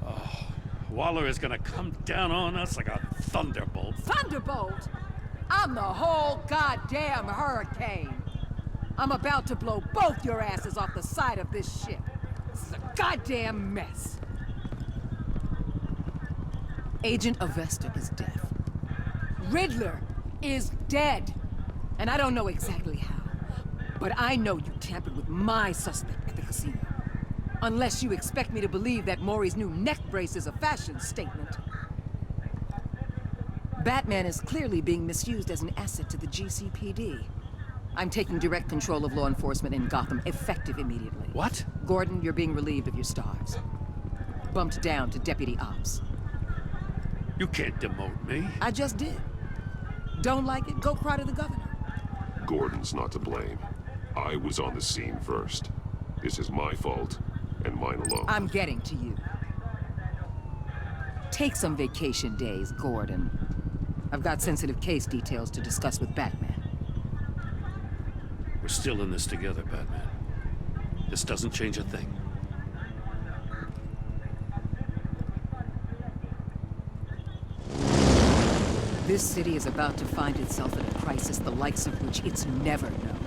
Oh, Waller is gonna come down on us like a thunderbolt. Thunderbolt? I'm the whole goddamn hurricane. I'm about to blow both your asses off the side of this ship. This is a goddamn mess. Agent Avesta is dead. Riddler is dead. And I don't know exactly how. But I know you tampered with my suspect at the casino. Unless you expect me to believe that Maury's new neck brace is a fashion statement. Batman is clearly being misused as an asset to the GCPD. I'm taking direct control of law enforcement in Gotham, effective immediately. What? Gordon, you're being relieved of your stars. Bumped down to Deputy Ops. You can't demote me. I just did. Don't like it? Go cry to the governor. Gordon's not to blame. I was on the scene first. This is my fault, and mine alone. I'm getting to you. Take some vacation days, Gordon. I've got sensitive case details to discuss with Batman. We're still in this together, Batman. This doesn't change a thing. This city is about to find itself in a crisis the likes of which it's never known.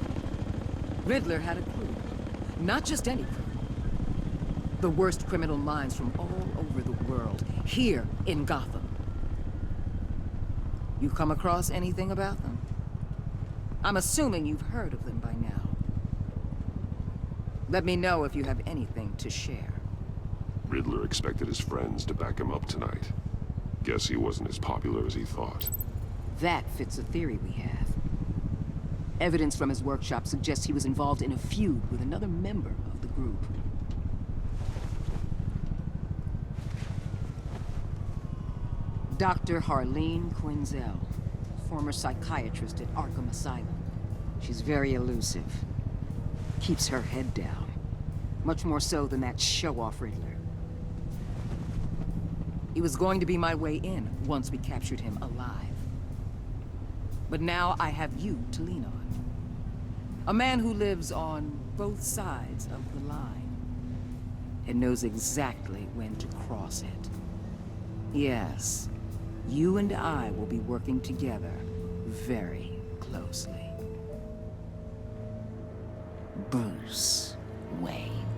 Riddler had a crew. Not just any crew. The worst criminal minds from all over the world, here in Gotham. You come across anything about them? I'm assuming you've heard of them by now. Let me know if you have anything to share. Riddler expected his friends to back him up tonight. Guess he wasn't as popular as he thought. That fits a theory we have. Evidence from his workshop suggests he was involved in a feud with another member of the group. Dr. Harleen Quinzel, former psychiatrist at Arkham Asylum. She's very elusive. Keeps her head down. Much more so than that show-off Riddler. He was going to be my way in once we captured him alive. But now I have you to lean on. A man who lives on both sides of the line and knows exactly when to cross it. Yes, you and I will be working together very closely. Bruce Wayne.